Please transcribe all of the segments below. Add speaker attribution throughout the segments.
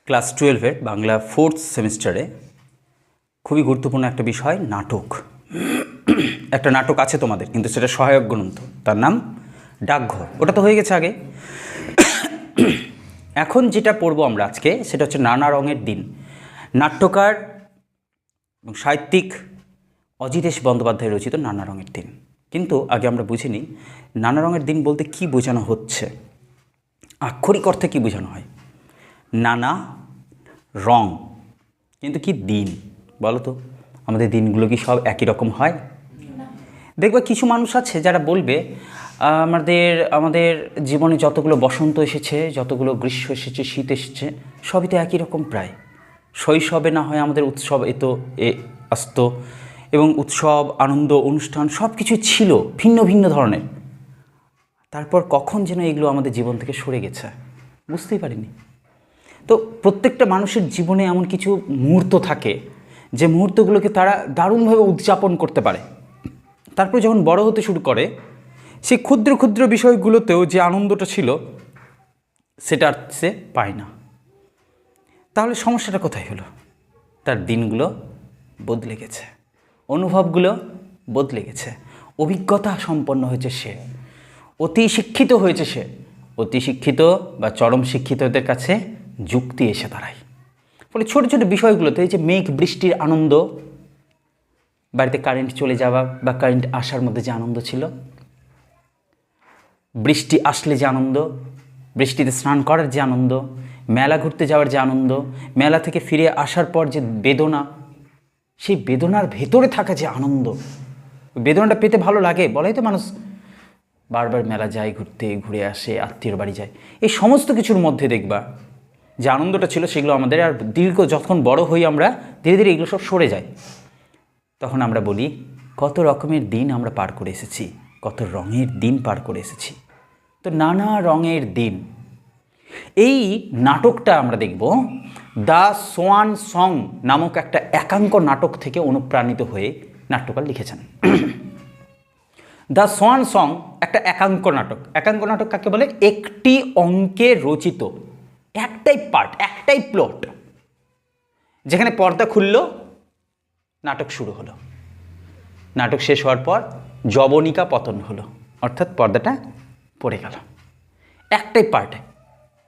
Speaker 1: Class 12-এর Bangla 4th সেমিস্টারে খুবই গুরুত্বপূর্ণ একটা বিষয় নাটক। একটা নাটক আছে তোমাদের, কিন্তু সেটা সহায়ক গ্রন্থ, তার নাম ডাকঘর। ওটা তো হয়ে গেছে আগে। এখন যেটা পড়বো আমরা আজকে সেটা হচ্ছে নানা রঙের দিন। নাট্যকার এবং সাহিত্যিক অজিতেশ বন্দ্যোপাধ্যায় রচিত নানা রঙের দিন। কিন্তু আগে আমরা বুঝে নিই নানা রঙের দিন বলতে কী বোঝানো হচ্ছে, আক্ষরিক অর্থে কী বোঝানো হয়। নানা রং, কিন্তু কি দিন বলো তো? আমাদের দিনগুলো কি সব একই রকম হয়? দেখবে কিছু মানুষ আছে যারা বলবে আমাদের জীবনে যতগুলো বসন্ত এসেছে, যতগুলো গ্রীষ্ম এসেছে, শীত এসেছে, সবই তো একই রকম প্রায়। শৈশবে না হয় আমাদের উৎসব আসত, এবং উৎসব আনন্দ অনুষ্ঠান সব কিছুই ছিল ভিন্ন ভিন্ন ধরনের। তারপর কখন যেন এগুলো আমাদের জীবন থেকে সরে গেছে, বুঝতেই পারিনি। তো প্রত্যেকটা মানুষের জীবনে এমন কিছু মুহূর্ত থাকে যে মুহূর্তগুলোকে তারা দারুণভাবে উদযাপন করতে পারে। তারপর যখন বড় হতে শুরু করে, সেই ক্ষুদ্র ক্ষুদ্র বিষয়গুলোতেও যে আনন্দটা ছিল সেটা আর সে পায় না। তাহলে সমস্যাটা কোথায় হলো? তার দিনগুলো বদলে গেছে, অনুভবগুলো বদলে গেছে, অভিজ্ঞতা সম্পন্ন হয়েছে সে, অতি শিক্ষিত হয়েছে সে। অতি শিক্ষিত বা চরম শিক্ষিতদের কাছে যুক্তি এসে দাঁড়ায়। ফলে ছোটো ছোটো বিষয়গুলোতে, এই যে মেঘ বৃষ্টির আনন্দ, বাড়িতে কারেন্ট চলে যাওয়া বা কারেন্ট আসার মধ্যে যে আনন্দ ছিল, বৃষ্টি আসলে যে আনন্দ, বৃষ্টিতে স্নান করার যে আনন্দ, মেলা ঘুরতে যাওয়ার যে আনন্দ, মেলা থেকে ফিরে আসার পর যে বেদনা, সেই বেদনার ভেতরে থাকা যে আনন্দ, বেদনাটা পেতে ভালো লাগে বলাই তো মানুষ বারবার মেলা যায়, ঘুরে আসে, আত্মীয়র বাড়ি যায়। এই সমস্ত কিছুর মধ্যে দেখবা যে আনন্দটা ছিল সেগুলো আমাদের আর যখন বড় হই আমরা ধীরে ধীরে এগুলো সব সরে যায়। তখন আমরা বলি কত রকমের দিন আমরা পার করে এসেছি, কত রঙের দিন পার করে এসেছি। তো নানা রঙের দিন, এই নাটকটা আমরা দেখব দ্য সোয়ান সং নামক একটা একাঙ্ক নাটক থেকে অনুপ্রাণিত হয়ে নাট্যকার লিখেছেন। দ্য সোয়ান সং একটা একাঙ্ক নাটক। একাঙ্ক নাটক কাকে বলে? একটি অঙ্কে রচিত, একটাই পার্ট, একটাই প্লট, যেখানে পর্দা খুলল, নাটক শুরু হলো, নাটক শেষ হওয়ার পর যবনিকা পতন হলো, অর্থাৎ পর্দাটা পড়ে গেল। একটাই পার্টে,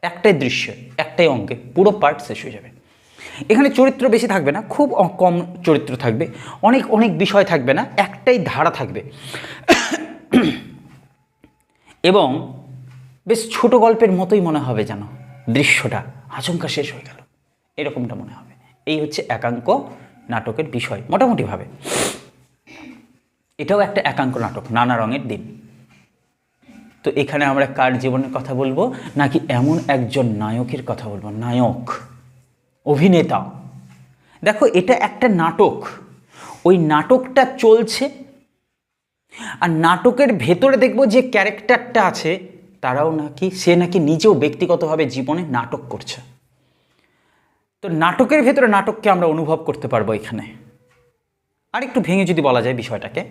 Speaker 1: একটাই দৃশ্য, একটাই অঙ্কে পুরো পার্ট শেষ হয়ে যাবে। এখানে চরিত্র বেশি থাকবে না, খুব কম চরিত্র থাকবে, অনেক অনেক বিষয় থাকবে না, একটাই ধারা থাকবে, এবং বেশ ছোট গল্পের মতোই মনে হবে, যেন দৃশ্যটা আচমকা শেষ হয়ে গেল, এরকমটা মনে হবে। এই হচ্ছে একাঙ্ক নাটকের বিষয় মোটামুটিভাবে। এটাও একটা একাঙ্ক নাটক, নানা রঙের দিন। তো এখানে আমরা কার জীবনের কথা বলবো, নাকি এমন একজন নায়কের কথা বলবো? নায়ক, অভিনেতা। দেখো, এটা একটা নাটক, ওই নাটকটা চলছে, আর নাটকের ভেতরে দেখবো যে ক্যারেক্টারটা আছে তারাও নাকি, সে নাকি নিজেও ব্যক্তিগতভাবে জীবনে নাটক করছে। তো নাটকের ভেতরে নাটককে আমরা অনুভব করতে পারবো এখানে। আর একটু ভেঙে যদি বলা যায় বিষয়টাকে,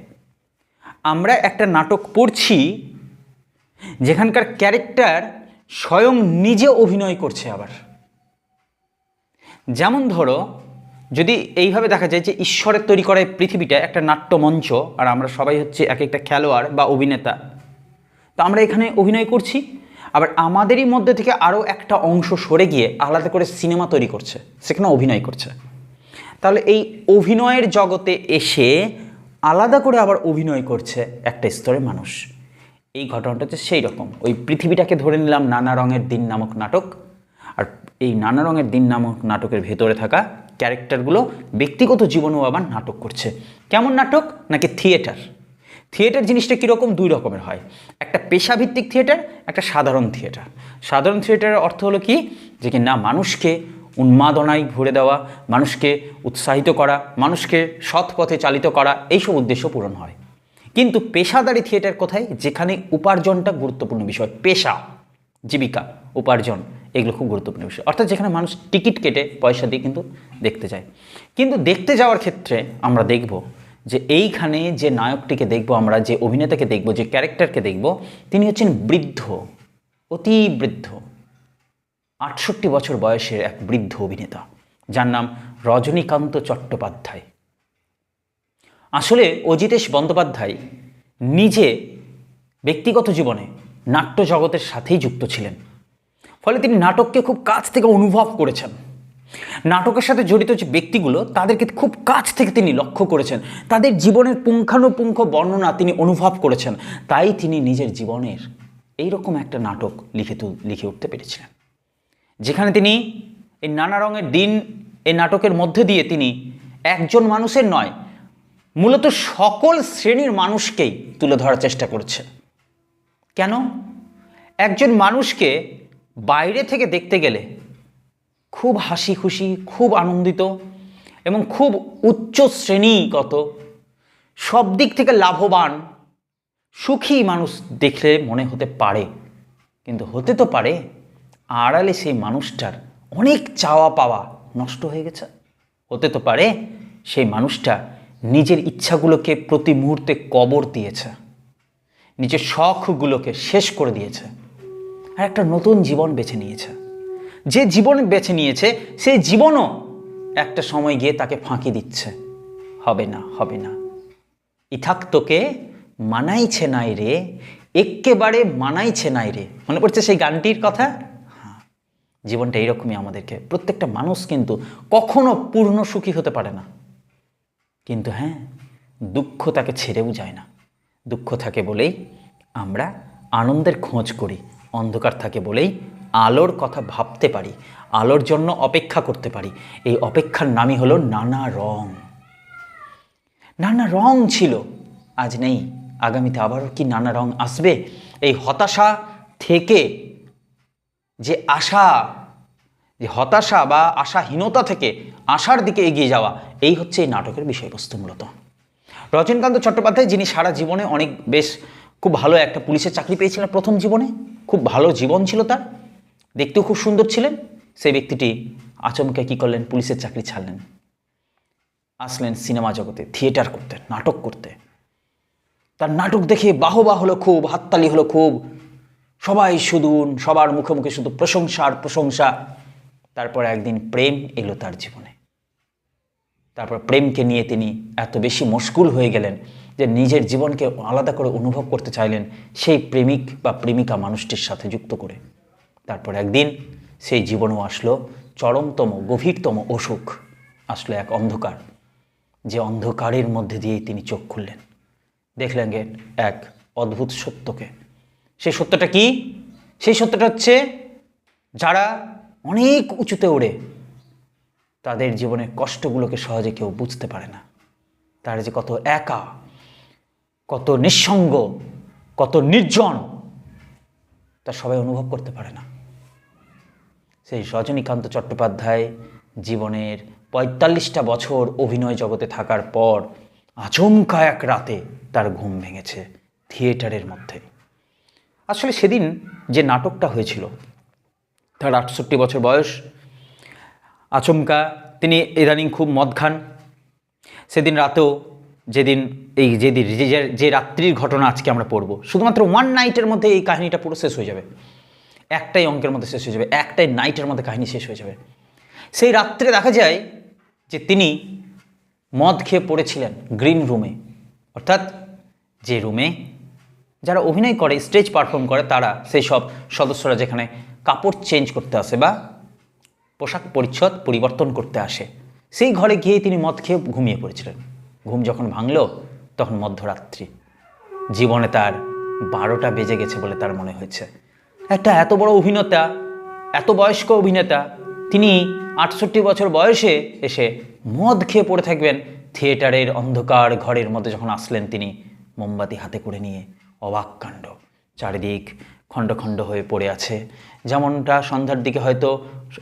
Speaker 1: আমরা একটা নাটক পড়ছি যেখানকার ক্যারেক্টার স্বয়ং নিজে অভিনয় করছে। আবার যেমন ধরো, যদি এইভাবে দেখা যায় যে ঈশ্বরের তৈরি করা এই পৃথিবীটা একটা নাট্যমঞ্চ, আর আমরা সবাই হচ্ছে এক একটা খেলোয়াড় বা অভিনেতা, তো আমরা এখানে অভিনয় করছি, আবার আমাদেরই মধ্যে থেকে আরও একটা অংশ সরে গিয়ে আলাদা করে সিনেমা তৈরি করছে, সেখানে অভিনয় করছে। তাহলে এই অভিনয়ের জগতে এসে আলাদা করে আবার অভিনয় করছে একটা স্তরের মানুষ। এই ঘটনাটা হচ্ছে সেই রকম। ওই পৃথিবীটাকে ধরে নিলাম নানা রঙের দিন নামক নাটক, আর এই নানা রঙের দিন নামক নাটকের ভেতরে থাকা ক্যারেক্টারগুলো ব্যক্তিগত জীবনেও আবার নাটক করছে। কেমন নাটক? নাকি থিয়েটার। থিয়েটার জিনিসটা কীরকম? দুই রকমের হয়, একটা পেশাভিত্তিক থিয়েটার, একটা সাধারণ থিয়েটার। সাধারণ থিয়েটারের অর্থ হলো কি, যে কি না মানুষকে উন্মাদনায় ভরে দেওয়া, মানুষকে উৎসাহিত করা, মানুষকে সৎ পথে চালিত করা, এইসব উদ্দেশ্য পূরণ হয়। কিন্তু পেশাদারি থিয়েটার কোথায়? যেখানে উপার্জনটা গুরুত্বপূর্ণ বিষয়, পেশা, জীবিকা, উপার্জন, এগুলো খুব গুরুত্বপূর্ণ বিষয়। অর্থাৎ যেখানে মানুষ টিকিট কেটে পয়সা দিয়ে কিন্তু দেখতে যায়। কিন্তু দেখতে যাওয়ার ক্ষেত্রে আমরা দেখব যে এইখানে যে নায়কটিকে দেখব আমরা, যে অভিনেতাকে দেখব, যে ক্যারেক্টারকে দেখব, তিনি হচ্ছেন বৃদ্ধ, অতি বৃদ্ধ। ৬৮ বছর বয়সের এক বৃদ্ধ অভিনেতা, যার নাম রজনীকান্ত চট্টোপাধ্যায়। আসলে অজিতেশ বন্দ্যোপাধ্যায় নিজে ব্যক্তিগত জীবনে নাট্য জগতের সাথেই যুক্ত ছিলেন, ফলে তিনি নাটককে খুব কাছ থেকে অনুভব করেছেন। নাটকের সাথে জড়িত যে ব্যক্তিগুলো, তাদেরকে খুব কাছ থেকে তিনি লক্ষ্য করেছেন, তাদের জীবনের পুঙ্খানুপুঙ্খ বর্ণনা তিনি অনুভব করেছেন। তাই তিনি নিজের জীবনের এইরকম একটা নাটক লিখে উঠতে পেরেছিলেন, যেখানে তিনি এই নানা রঙের দিন এই নাটকের মধ্যে দিয়ে তিনি একজন মানুষের নয়, মূলত সকল শ্রেণীর মানুষকেই তুলে ধরার চেষ্টা করছে। কেন? একজন মানুষকে বাইরে থেকে দেখতে গেলে খুব হাসি খুশি, খুব আনন্দিত এবং খুব উচ্চ শ্রেণীগত, সব দিক থেকে লাভবান, সুখী মানুষ দেখলে মনে হতে পারে, কিন্তু হতে তো পারে আড়ালে সেই মানুষটার অনেক চাওয়া পাওয়া নষ্ট হয়ে গেছে। হতে তো পারে সেই মানুষটা নিজের ইচ্ছাগুলোকে প্রতি মুহূর্তে কবর দিয়েছে, নিজের শখগুলোকে শেষ করে দিয়েছে, আর একটা নতুন জীবন বেছে নিয়েছে। যে জীবন বেছে নিয়েছে সেই জীবনও একটা সময় গিয়ে তাকে ফাঁকি দিচ্ছে, হবে না, হবে না, ইথাক তোকে মানাইছে নাই রে, এক্কেবারে মানাইছে নাই রে। মনে পড়ছে সেই গানটির কথা? হ্যাঁ, জীবনটা এইরকমই আমাদেরকে, প্রত্যেকটা মানুষ কিন্তু কখনো পূর্ণ সুখী হতে পারে না। কিন্তু হ্যাঁ, দুঃখ তাকে ছেড়েও যায় না। দুঃখ থাকে বলেই আমরা আনন্দের খোঁজ করি, অন্ধকার থাকে বলেই আলোর কথা ভাবতে পারি, আলোর জন্য অপেক্ষা করতে পারি। এই অপেক্ষার নামই হলো নানা রং। নানা রং ছিল, আজ নেই, আগামীতে আবারও কি নানা রং আসবে? এই হতাশা থেকে যে আশা, যে হতাশা বা আশাহীনতা থেকে আশার দিকে এগিয়ে যাওয়া, এই হচ্ছে এই নাটকের বিষয়বস্তু মূলত। রজনীকান্ত চট্টোপাধ্যায়, যিনি সারা জীবনে বেশ খুব ভালো একটা পুলিশের চাকরি পেয়েছিলেন প্রথম জীবনে, খুব ভালো জীবন ছিল তার, দেখতেও খুব সুন্দর ছিলেন, সেই ব্যক্তিটি আচমকা কী করলেন? পুলিশের চাকরি ছাড়লেন, আসলেন সিনেমা জগতে, থিয়েটার করতে, নাটক করতে। তার নাটক দেখে বাহবা হলো খুব, হাততালি হলো খুব, সবাই শুধু, সবার মুখে মুখে শুধু প্রশংসা আর প্রশংসা। তারপর একদিন প্রেম এলো তার জীবনে। তারপর প্রেমকে নিয়ে তিনি এত বেশি মশগুল হয়ে গেলেন যে নিজের জীবনকে আলাদা করে অনুভব করতে চাইলেন সেই প্রেমিক বা প্রেমিকা মানুষটির সাথে যুক্ত করে। তারপর একদিন সেই জীবনেও আসলো চরমতম, গভীরতম অসুখ, আসলো এক অন্ধকার, যে অন্ধকারের মধ্যে দিয়েই তিনি চোখ খুললেন, দেখলেন এক অদ্ভুত সত্যকে। সেই সত্যটা কি? সেই সত্যটা হচ্ছে, যারা অনেক উঁচুতে ওড়ে তাদের জীবনের কষ্টগুলোকে সহজে কেউ বুঝতে পারে না। তারা যে কত একা, কত নিঃসঙ্গ, কত নির্জন, তা সবাই অনুভব করতে পারে না। সেই রজনীকান্ত চট্টোপাধ্যায় জীবনের ৪৫টা বছর অভিনয় জগতে থাকার পর আচমকা এক রাতে তার ঘুম ভেঙেছে থিয়েটারের মধ্যে। আসলে সেদিন যে নাটকটা হয়েছিল, তার ৬৮ বছর বয়স, আচমকা তিনি ইদানিং খুব মদ খান। সেদিন রাতেও, যে রাত্রির ঘটনা আজকে আমরা পড়ব, শুধুমাত্র ওয়ান নাইটের মধ্যে এই কাহিনীটা পুরো শেষ হয়ে যাবে, একটাই অঙ্কের মধ্যে শেষ হয়ে যাবে, একটাই নাইটের মধ্যে কাহিনী শেষ হয়ে যাবে। সেই রাত্রে দেখা যায় যে তিনি মদ খেয়ে পড়েছিলেন গ্রিন রুমে, অর্থাৎ যে রুমে যারা অভিনয় করে, স্টেজ পারফর্ম করে, তারা সেই সব সদস্যরা যেখানে কাপড় চেঞ্জ করতে আসে বা পোশাক পরিচ্ছদ পরিবর্তন করতে আসে, সেই ঘরে গিয়ে তিনি মদ খেয়ে ঘুমিয়ে পড়েছিলেন। ঘুম যখন ভাঙল তখন মধ্যরাত্রি, জীবনে তার ১২টা বেজে গেছে বলে তার মনে হয়েছে। একটা এত বড় অভিনেতা, এত বয়স্ক অভিনেতা, তিনি ৬৮ বছর বয়সে এসে মদ খেয়ে পড়ে থাকবেন থিয়েটারের অন্ধকার ঘরের মধ্যে। যখন আসলেন তিনি মোমবাতি হাতে করে নিয়ে, অবাক কাণ্ড, চারিদিক খণ্ড খণ্ড হয়ে পড়ে আছে। যেমনটা সন্ধ্যার দিকে হয়তো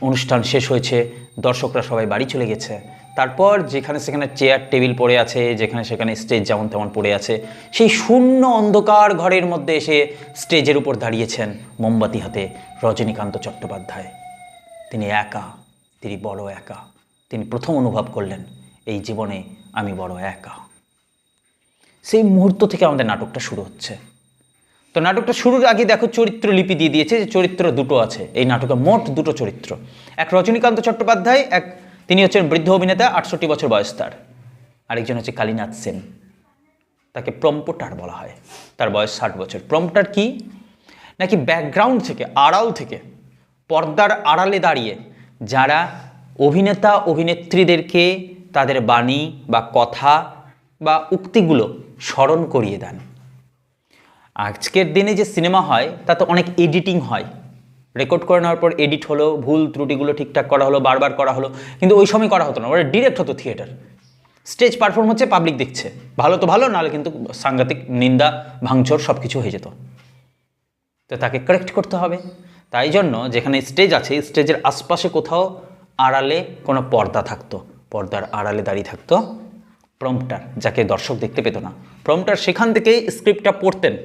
Speaker 1: অনুষ্ঠান শেষ হয়েছে, দর্শকরা সবাই বাড়ি চলে গেছে, তারপর যেখানে সেখানে চেয়ার টেবিল পড়ে আছে, যেখানে সেখানে স্টেজ যেমন তেমন পড়ে আছে, সেই শূন্য অন্ধকার ঘরের মধ্যে এসে স্টেজের উপর দাঁড়িয়েছেন মোমবাতি হাতে রজনীকান্ত চট্টোপাধ্যায়। তিনি একা, তিনি বড় একা। তিনি প্রথম অনুভব করলেন, এই জীবনে আমি বড় একা। সেই মুহূর্ত থেকে আমাদের নাটকটা শুরু হচ্ছে। তো নাটকটা শুরুর আগে দেখো চরিত্র লিপি দিয়ে দিয়েছে যে চরিত্র দুটো আছে এই নাটকে, মোট দুটো চরিত্র। এক রজনীকান্ত চট্টোপাধ্যায়, তিনি হচ্ছেন বৃদ্ধ অভিনেতা, 68 বছর বয়স তার। আরেকজন হচ্ছে কালীনাথ সেন, তাকে প্রম্পটার বলা হয়, তার বয়স 60 বছর। প্রম্পটার কি নাকি ব্যাকগ্রাউন্ড থেকে, আড়াল থেকে, পর্দার আড়ালে দাঁড়িয়ে যারা অভিনেতা অভিনেত্রীদেরকে তাদের বাণী বা কথা বা উক্তিগুলো স্মরণ করিয়ে দেন। আজকের দিনে যে সিনেমা হয় তাতে অনেক এডিটিং হয়, রেকর্ড করে নেওয়ার পর এডিট হলো, ভুল ত্রুটিগুলো ঠিকঠাক করা হলো, বারবার করা হলো, কিন্তু ওই সময় করা হতো না, ওরা ডিরেক্ট হতো থিয়েটার। স্টেজ পারফর্ম হচ্ছে, পাবলিক দেখছে, ভালো তো ভালো, নাহলে কিন্তু সাংঘাতিক নিন্দা ভাঙচুর সব কিছু হয়ে যেত। তো তাকে কারেক্ট করতে হবে, তাই জন্য যেখানে স্টেজ আছে স্টেজের আশপাশে কোথাও আড়ালে কোনো পর্দা থাকতো, পর্দার আড়ালে দাঁড়িয়ে থাকতো প্রম্পটার, যাকে দর্শক দেখতে পেত না। প্রম্পটার সেখান থেকেই স্ক্রিপ্টটা পড়তেন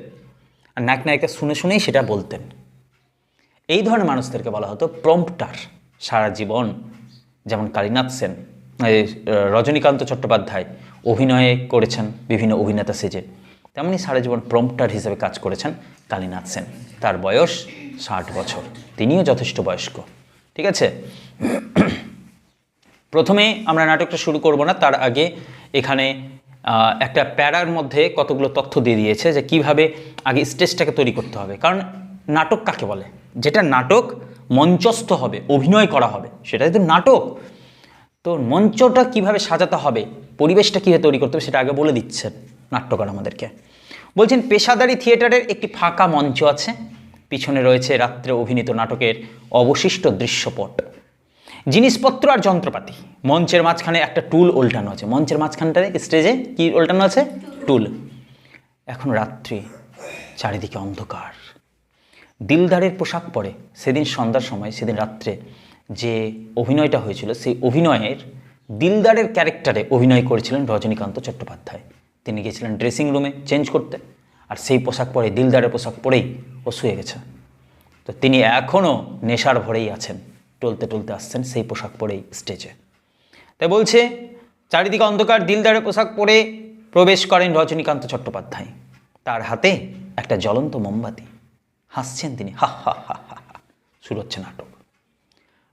Speaker 1: আর নায়ক নায়িকা শুনে শুনেই সেটা বলতেন। এই ধরনের মানুষদেরকে বলা হতো প্রম্পটার। সারা জীবন যেমন কালীনাথ সেন, রজনীকান্ত চট্টোপাধ্যায় অভিনয়ে করেছেন বিভিন্ন অভিনেতা সেজে, তেমনি সারা জীবন প্রম্পটার হিসেবে কাজ করেছেন কালীনাথ সেন। তার বয়স 60 বছর, তিনিও যথেষ্ট বয়স্ক। ঠিক আছে, প্রথমে আমরা নাটকটা শুরু করব না, তার আগে এখানে একটা প্যারার মধ্যে কতগুলো তথ্য দিয়ে দিয়েছে যে কিভাবে আগে স্টেজটাকে তৈরি করতে হবে। কারণ নাটক কাকে বলে? যেটা নাটক মঞ্চস্থ হবে, অভিনয় করা হবে, সেটাই তো নাটক। তো মঞ্চটা কিভাবে সাজাতে হবে, পরিবেশটা কীভাবে তৈরি করতে হবে, সেটা আগে বলে দিচ্ছেন নাট্যকার আমাদেরকে। বলছেন পেশাদারি থিয়েটারের একটি ফাঁকা মঞ্চ আছে, পিছনে রয়েছে রাত্রে অভিনীত নাটকের অবশিষ্ট দৃশ্যপট, জিনিসপত্র আর যন্ত্রপাতি। মঞ্চের মাঝখানে একটা টুল উল্টানো আছে, মঞ্চের মাঝখানটায় স্টেজে কি উল্টানো আছে? টুল। এখন রাত্রি, চারিদিকে অন্ধকার। দিলদারের পোশাক পরে সেদিন সন্ধ্যার সময়, সেদিন রাত্রে যে অভিনয়টা হয়েছিল, সেই অভিনয়ের দিলদারের ক্যারেক্টারে অভিনয় করেছিলেন রজনীকান্ত চট্টোপাধ্যায়। তিনি গিয়েছিলেন ড্রেসিং রুমে চেঞ্জ করতে, আর সেই পোশাক পরে, দিলদারের পোশাক পরেই ও শুয়ে গেছে। তো তিনি এখনও নেশার ভরেই আছেন, টলতে টলতে আসছেন সেই পোশাক পরেই স্টেজে। তাই বলছে চারিদিকে অন্ধকার, দিলদারের পোশাক পরে প্রবেশ করেন রজনীকান্ত চট্টোপাধ্যায়, তার হাতে একটা জ্বলন্ত মোমবাতি, হাসছেন তিনি, হা হা হা হা হা। শুরু হচ্ছে নাটক।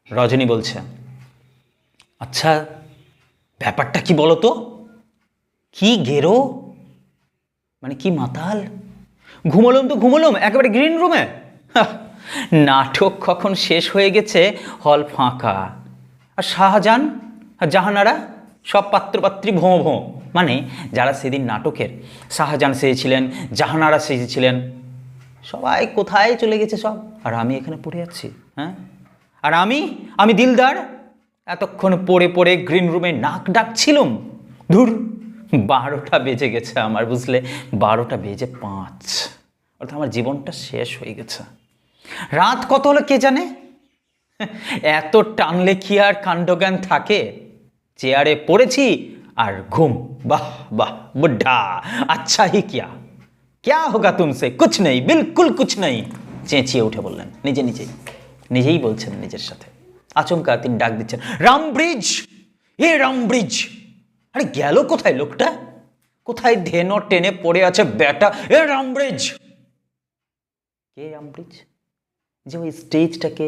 Speaker 1: রজনী বলছে, আচ্ছা ব্যাপারটা কি বলো তো, কি গেরো, মানে কি মাতাল, ঘুমোলম তো ঘুমোলম একেবারে গ্রিন রুমে। নাটক কখন শেষ হয়ে গেছে, হল ফাঁকা, আর শাহজাহান আর জাহানারা সব পাত্রপাত্রী ভোঁ ভোঁ। মানে যারা সেদিন নাটকের শাহজাহান সেজেছিলেন, জাহানারা সেজেছিলেন, সবাই কোথায় চলে গেছে সব, আর আমি এখানে পড়ে যাচ্ছি। হ্যাঁ, আর আমি দিলদার এতক্ষণ পড়ে পড়ে গ্রিন রুমে নাক ডাকছিলাম। ধুর, 12টা বেজে গেছে আমার, বুঝলে, 12টা বেজে 5, অর্থাৎ আমার জীবনটা শেষ হয়ে গেছে। রাত কত হলো কে জানে, এত টানলে কি আর কাণ্ডজ্ঞান থাকে। চেয়ারে পড়েছি আর ঘুম, বাহ বাহ বুদ্ধা, আচ্ছা হি क्या होगा तुमसे, कुछ नहीं, बिल्कुल कुछ नहीं, চেঁচিয়ে উঠে বললেন নিজেই বলছেন নিজের সাথে। আচমকা তিনি ডাক দিচ্ছেন, রামব্রিজ, এ রামব্রিজ। আরে গেল কোথায় লোকটা, কোথায় ধেনো টেনে পড়ে আছে বেটা, এ রামব্রিজ। কে রামব্রিজ? যে ওই স্টেজটাকে,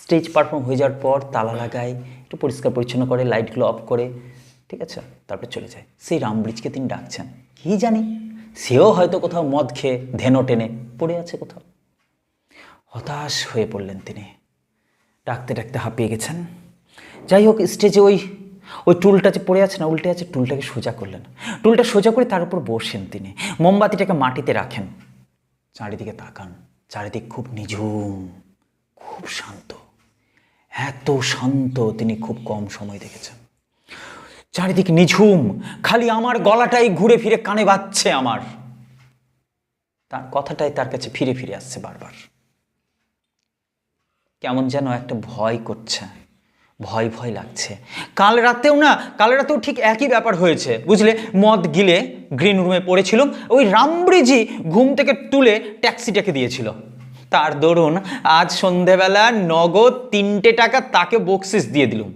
Speaker 1: স্টেজ পারফর্ম হয়ে যাওয়ার পর তালা লাগায়, একটু পরিষ্কার পরিচ্ছন্ন করে, লাইটগুলো অফ করে, ঠিক আছে, তারপরে চলে যায়। সেই রামব্রিজকে তিনি ডাকছেন, কি জানি সেও হয়তো কোথাও মদ খেয়ে ধেনো টেনে পড়ে আছে কোথাও। হতাশ হয়ে পড়লেন তিনি, ডাকতে ডাকতে হাঁপিয়ে গেছেন। যাই হোক, স্টেজে ওই টুলটা যে পড়ে আছে না, উল্টে আছে, টুলটাকে সোজা করলেন, টুলটা সোজা করে তার উপর বসেন তিনি, মোমবাতিটাকে মাটিতে রাখেন, চারিদিকে তাকান, চারিদিক খুব নিঝুম, খুব শান্ত। এত শান্ত তিনি খুব কম সময় দেখেছেন। চারিদিক নিঝুম, খালি আমার গলাটাই ঘুরে ফিরে কানে বাজছে, আমার তার কথাটাই তার কাছে ফিরে ফিরে আসছে বারবার। কেমন যেন একটা ভয় করছে, ভয় ভয় লাগছে। কাল রাতেও ঠিক একই ব্যাপার হয়েছে, বুঝলে, মদ গিলে গ্রিন রুমে পড়েছিলাম, ওই রামব্রিজি ঘুম থেকে তুলে ট্যাক্সিটাকে দিয়েছিল, তার দরুন আজ সন্ধেবেলা নগদ 3টে টাকা তাকে বকশিস দিয়ে দিলুম।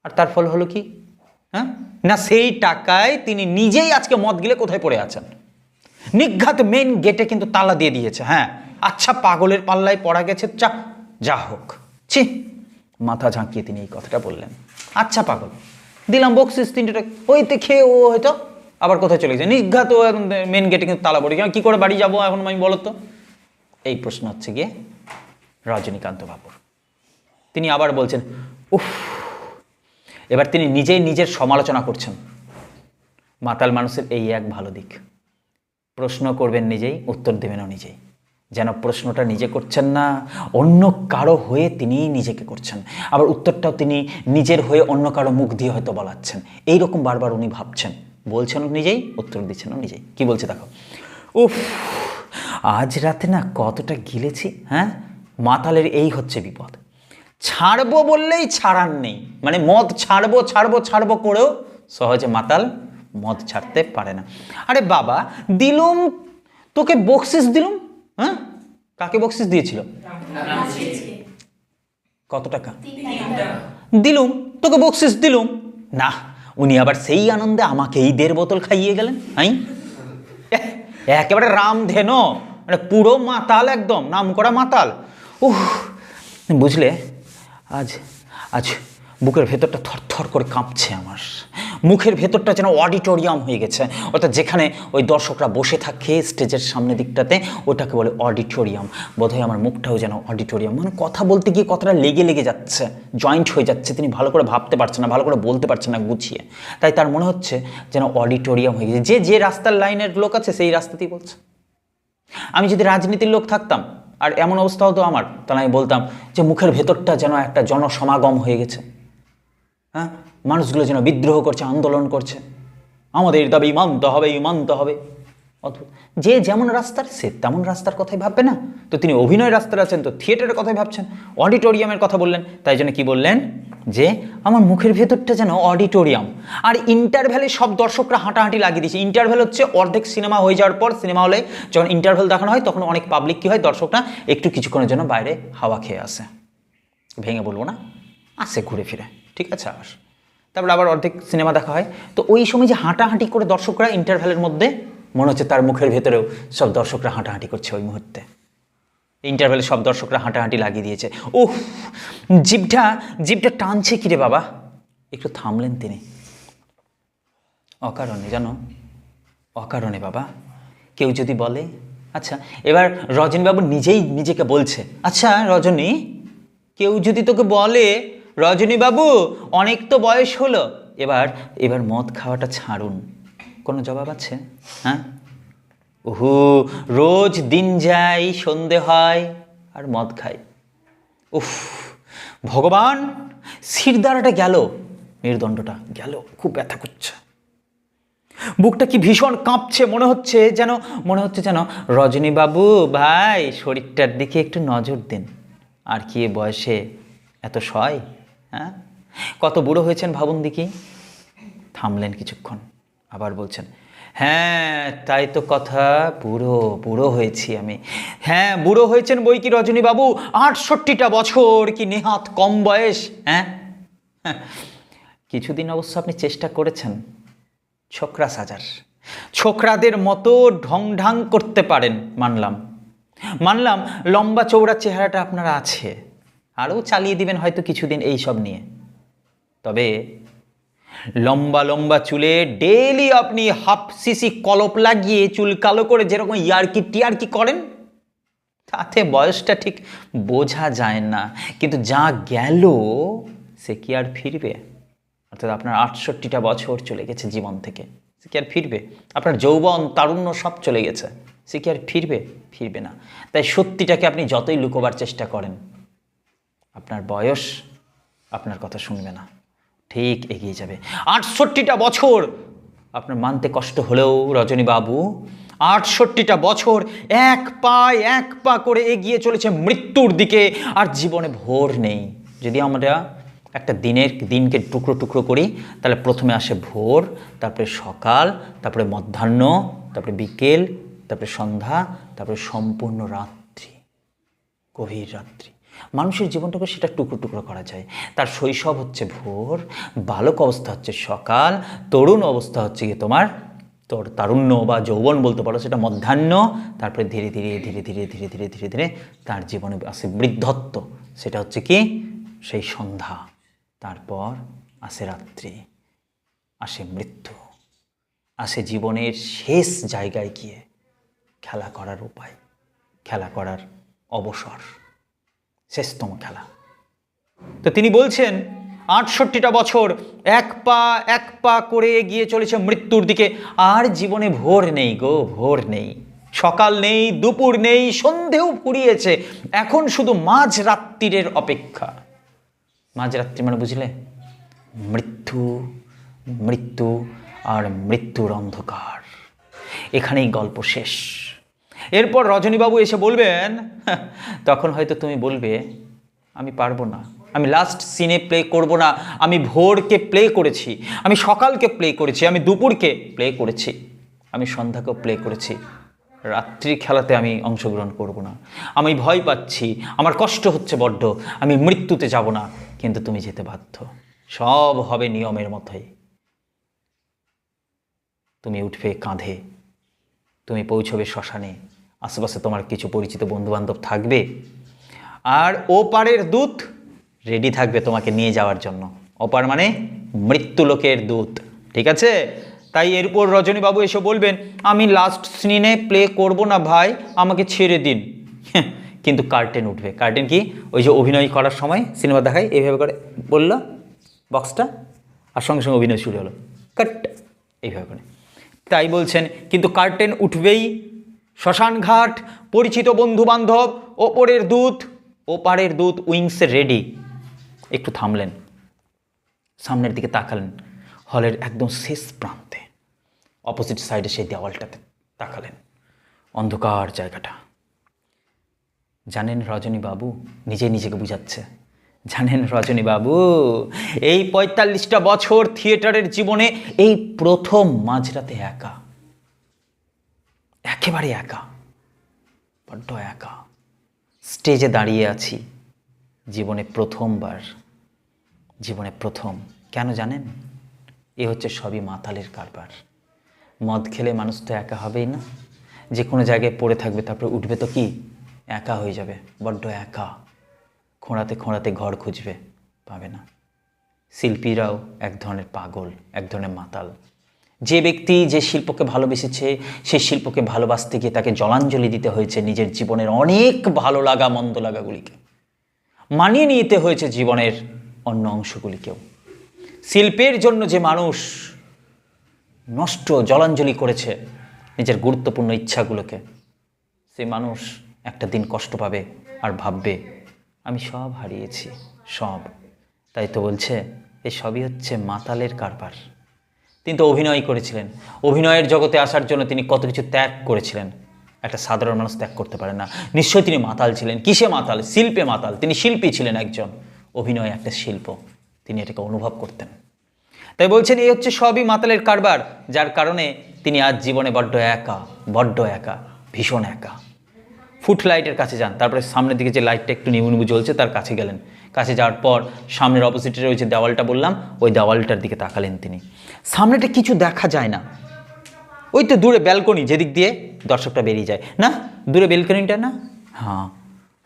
Speaker 1: আর তার ফল হলো কি? হ্যাঁ, না সেই টাকায় তিনি নিজেই আজকে মদ গিলে কোথায় পড়ে আছেন,
Speaker 2: নিঘাত মেন গেটে কিন্তু তালা দিয়ে দিয়েছে। হ্যাঁ, আচ্ছা পাগলের পাল্লায় পড়া গেছে, যা হোক। ছি, মাথা ঝাঁকিয়ে তিনি এই কথাটা বললেন। আচ্ছা পাগল, দিলাম বকশিস 3 টাকা, ওইতে খেয়ে ও হয়তো আবার কোথায় চলে গেছে। নিঘাত ও মেন গেটে কিন্তু তালা পড়ে গেছে, কী করে বাড়ি যাবো এখন আমি বলো তো? এই প্রশ্ন হচ্ছে গিয়ে রজনীকান্ত বাবুর। তিনি আবার বলছেন উফ। এবার তিনি নিজেই নিজের সমালোচনা করছেন। মাতাল মানুষের এই এক ভালো দিক, প্রশ্ন করবেন নিজেই, উত্তর দেবেনও নিজেই। যেন প্রশ্নটা নিজে করছেন না, অন্য কারো হয়ে তিনিই নিজেকে করছেন, আবার উত্তরটাও তিনি নিজের হয়ে অন্য কারো মুখ দিয়ে হয়তো বলাচ্ছেন। এইরকম বারবার উনি ভাবছেন, বলছেনও নিজেই, উত্তর দিচ্ছেনও নিজেই। কি বলছে দেখো, উফ আজ রাতে না কতটা গিলেছি। হ্যাঁ, মাতালের এই হচ্ছে বিপদ, ছাড়বো বললেই ছাড়ার নেই। মানে মদ ছাড়বো ছাড়বো ছাড়বো করেও সহজে মাতাল মদ ছাড়তে পারে না। আরে বাবা, দিলুম তোকে বকশিস দিলুম। হ্যাঁ, কাকে বকশিস দিয়েছিল? কত টাকা দিলুম? তোকে বকশিস দিলুম না। উনি আবার সেই আনন্দে আমাকে এই 1.5 বোতল খাইয়ে গেলেন। একেবারে রামধেনু, মানে পুরো মাতাল, একদম নাম করা মাতাল। বুঝলে, আজ আজ বুকের ভেতরটা থরথর করে কাঁপছে আমার। মুখের ভেতরটা যেন অডিটোরিয়াম হয়ে গেছে, অর্থাৎ যেখানে ওই দর্শকরা বসে থাকে স্টেজের সামনের দিকটাতে, ওটাকে বলে অডিটোরিয়াম। বোধহয় আমার মুখটাও যেন অডিটোরিয়াম, মানে কথা বলতে গিয়ে কথাটা লেগে লেগে যাচ্ছে, জয়েন্ট হয়ে যাচ্ছে। তিনি ভালো করে ভাবতে পারছেন না, ভালো করে বলতে পারছেন না গুছিয়ে, তাই তার মনে হচ্ছে যেন অডিটোরিয়াম হয়ে গেছে। যে রাস্তার লাইনের লোক আছে সেই রাস্তাতেই বলছে। আমি যদি রাজনীতির লোক থাকতাম আর এমন অবস্থা হতো আমার, তাহলে আমি বলতাম যে মুখের ভেতরটা যেন একটা জনসমাগম হয়ে গেছে। হ্যাঁ, মানুষগুলো যেন বিদ্রোহ করছে, আন্দোলন করছে, আমাদের দাবি মানতে হবে, মানতে হবে। অদ্ভুত, যে যেমন রাস্তার সে তেমন রাস্তার কথাই ভাববে না। তো তিনি অভিনয় রাস্তার আছেন, তো থিয়েটারের কথাই ভাবছেন, অডিটোরিয়ামের কথা বললেন। তাই জন্য কি বললেন যে আমার মুখের ভেতরটা যেন অডিটোরিয়াম। আর ইন্টারভ্যালে সব দর্শকরা হাঁটাহাঁটি লাগিয়ে দিয়েছে। ইন্টারভ্যাল হচ্ছে অর্ধেক সিনেমা হয়ে যাওয়ার পর, সিনেমা হলে যখন ইন্টারভ্যাল দেখানো হয় তখন অনেক পাবলিক কী হয়, দর্শকরা একটু কিছুক্ষণের জন্য বাইরে হাওয়া খেয়ে আসে, ভেঙে বলবো না, আসে ঘুরে ফিরে, ঠিক আছে, আবার তারপরে আবার অর্ধেক সিনেমা দেখা হয়। তো ওই সময় যে হাঁটাহাঁটি করে দর্শকরা ইন্টারভ্যালের মধ্যে, মনে হচ্ছে তার মুখের ভেতরেও সব দর্শকরা হাঁটাহাঁটি করছে ওই মুহূর্তে। ইন্টারভ্যালে সব দর্শকরা হাঁটাহাঁটি লাগিয়ে দিয়েছে। ওহ, জিভটা টানছে কিরে বাবা। একটু থামলেন তিনি, অকারণে, জানো, অকারণে বাবা। কেউ যদি বলে, আচ্ছা এবার রজনীবাবু নিজেই নিজেকে বলছে, আচ্ছা রজনী, কেউ যদি তোকে বলে রজনীবাবু অনেক তো বয়স হলো, এবার মদ খাওয়াটা ছাড়ুন, কোনো জবাব আছে? হ্যাঁ, ওহু, রোজ দিন যায়, সন্ধে হয় আর মদ খাই। উফ ভগবান, শিরদাঁড়াটা গেল, মেরুদণ্ডটা গেল, খুব ব্যথা করছে, বুকটা কি ভীষণ কাঁপছে। মনে হচ্ছে যেন রজনীবাবু ভাই শরীরটার দিকে একটু নজর দিন। আর কি বয়সে এত সয়? হ্যাঁ, কত বুড়ো হয়েছেন ভাবুন দেখি। থামলেন কিছুক্ষণ, আবার বলছেন, হ্যাঁ তাই তো কথা, বুড়ো হয়েছি আমি। হ্যাঁ, বুড়ো হয়েছেন বই কি রজনীবাবু, 68টা বছর কি নেহাত কম বয়স? হ্যাঁ, কিছুদিন অবশ্য আপনি চেষ্টা করেছেন ছোকরা সাজার, ছোকরাদের মতো ঢংঢাং করতে পারেন, মানলাম লম্বা চৌড়া চেহারাটা আপনার আছে, আরও চালিয়ে দিবেন হয়তো কিছুদিন এই সব নিয়ে। তবে লম্বা লম্বা চুলে ডেইলি আপনি হাফ সিসি কলপ লাগিয়ে চুল কালো করে যেরকম টিয়ারকি করেন, তাতে বয়সটা ঠিক বোঝা যায় না। কিন্তু যা গেল সে কি আর ফিরবে? অর্থাৎ আপনার 68টা বছর চলে গেছে জীবন থেকে, সে কি আর ফিরবে? আপনার যৌবন তারুণ্য সব চলে গেছে, সে কি আর ফিরবে না। তাই সত্যিটাকে আপনি যতই লুকোবার চেষ্টা করেন, আপনার বয়স আপনার কথা শুনবে না, ঠিক এগিয়ে যাবে। 68টা বছর আপনার মানতে কষ্ট হলেও রজনীবাবু, 68টা বছর এক পা করে এগিয়ে চলেছে মৃত্যুর দিকে, আর জীবনে ভোর নেই। যদি আমরা একটা দিনকে টুকরো টুকরো করি, তাহলে প্রথমে আসে ভোর, তারপরে সকাল, তারপরে মধ্যাহ্ন, তারপরে বিকেল, তারপরে সন্ধ্যা, তারপরে সম্পূর্ণ রাত্রি, গভীর রাত্রি। মানুষের জীবনটাকে সেটা টুকরো টুকরো করা যায়। তার শৈশব হচ্ছে ভোর, বালক অবস্থা হচ্ছে সকাল, তরুণ অবস্থা হচ্ছে গিয়ে তোমার তোর তারুণ্য বা যৌবন বলতে পারো, সেটা মধ্যাহ্ন, তারপরে ধীরে ধীরে ধীরে ধীরে ধীরে ধীরে ধীরে ধীরে তার জীবনে আসে বৃদ্ধত্ব, সেটা হচ্ছে কি সেই সন্ধ্যা, তারপর আসে রাত্রি, আসে মৃত্যু, আসে জীবনের শেষ জায়গায় গিয়ে খেলা করার উপায়, খেলা করার অবসর, শেষতম খেলা। তো তিনি বলছেন ৬৮টা বছর এক পা করে এগিয়ে চলেছে মৃত্যুর দিকে, আর জীবনে ভোর নেই গো, ভোর নেই, সকাল নেই, দুপুর নেই, সন্ধেও ফুরিয়েছে, এখন শুধু মাঝরাত্রিরের অপেক্ষা। মাঝরাত্রি মানে বুঝলে, মৃত্যু, মৃত্যু আর মৃত্যুর অন্ধকার, এখানেই গল্প শেষ। এরপর রজনীবাবু এসে বলবেন, তখন হয়তো তুমি বলবে আমি পারবো না, আমি লাস্ট সিনে প্লে করব না, আমি ভোরকে প্লে করেছি, আমি সকালকে প্লে করেছি, আমি দুপুরকে প্লে করেছি, আমি সন্ধ্যাকেও প্লে করেছি, রাত্রি খেলাতে আমি অংশগ্রহণ করব না, আমি ভয় পাচ্ছি, আমার কষ্ট হচ্ছে বড্ড, আমি মৃত্যুতে যাব না। কিন্তু তুমি যেতে বাধ্য, সব হবে নিয়মের মতোই। তুমি উঠবে কাঁধে, তুমি পৌঁছবে শ্মশানে, আশেপাশে তোমার কিছু পরিচিত বন্ধুবান্ধব থাকবে, আর ওপারের দূত রেডি থাকবে তোমাকে নিয়ে যাওয়ার জন্য। ওপার মানে মৃত্যুলোকের দূত, ঠিক আছে? তাই এরপর রজনীবাবু এসে বলবেন, আমি লাস্ট সিনে প্লে করব না ভাই, আমাকে ছেড়ে দিন। কিন্তু কার্টেন উঠবে। কার্টেন কি? ওই যে অভিনয় করার সময় সিনেমা দেখায় এইভাবে করে বললো বক্সটা, আর সঙ্গে সঙ্গে অভিনয় শুরু হলো, কাট, এইভাবে করে। তাই বলছেন, কিন্তু কার্টেন উঠবেই, শ্মশানঘাট, পরিচিত বন্ধুবান্ধব, ওপরের দূত, ওপারের দূত উইংসে রেডি। একটু থামলেন, সামনের দিকে তাকালেন, হলের একদম শেষ প্রান্তে অপোজিট সাইডে সেই দেওয়ালটাতে তাকালেন, অন্ধকার জায়গাটা। জানেন রজনীবাবু, নিজে নিজেকে বুঝাচ্ছে, জানেন রজনীবাবু, এই ৪৫টা বছর থিয়েটারের জীবনে এই প্রথম মাঝরাতে একা, একেবারে একা, বড্ড একা স্টেজে দাঁড়িয়ে আছি, জীবনে প্রথমবার, জীবনে প্রথম। কেন জানেন? এ হচ্ছে সবই মাতালের কারবার। মদ খেলে মানুষ তো একা হবেই না, যে কোনো জায়গায় পড়ে থাকবে, তারপরে উঠবে তো কি একা হয়ে যাবে, বড্ড একা, খোঁড়াতে খোঁড়াতে ঘর খুঁজবে, পাবে না। শিল্পীরাও এক ধরনের পাগল, এক ধরনের মাতাল। যে ব্যক্তি যে শিল্পকে ভালোবেসেছে, সেই শিল্পকে ভালোবাসতে গিয়ে তাকে জলাঞ্জলি দিতে হয়েছে নিজের জীবনের অনেক ভালো লাগা মন্দ লাগাগুলিকে, মানিয়ে নিতে হয়েছে জীবনের অন্য অংশগুলিকেও। শিল্পের জন্য যে মানুষ নষ্ট জলাঞ্জলি করেছে নিজের গুরুত্বপূর্ণ ইচ্ছাগুলোকে, সে মানুষ একটা দিন কষ্ট পাবে আর ভাববে আমি সব হারিয়েছি, সব। তাই তো বলছে এই সবই হচ্ছে মাতালের কারবার। তিনি তো অভিনয় করেছিলেন, অভিনয়ের জগতে আসার জন্য তিনি কত কিছু ত্যাগ করেছিলেন, একটা সাধারণ মানুষ ত্যাগ করতে পারে না। নিশ্চয়ই তিনি মাতাল ছিলেন। কিসে মাতাল? শিল্পে মাতাল। তিনি শিল্পী ছিলেন একজন, অভিনয় একটা শিল্প, তিনি এটাকে অনুভব করতেন। তাই বলছেন এই হচ্ছে সবই মাতালের কারবার, যার কারণে তিনি আজ জীবনে বড্ড একা, বড্ড একা, ভীষণ একা। ফুটলাইটের কাছে যান, তারপরে সামনের দিকে যে লাইটটা একটু নিবু নিবু জ্বলছে তার কাছে গেলেন। কাছে যাওয়ার পর সামনের অপোজিটের ওই যে দেওয়ালটা বললাম, ওই দেওয়ালটার দিকে তাকালেন তিনি। সামনেটা কিছু দেখা যায় না, ওই তো দূরে ব্যালকনি, যেদিক দিয়ে দর্শকটা বেরিয়ে যায় না, দূরে ব্যালকনিটা না, হ্যাঁ,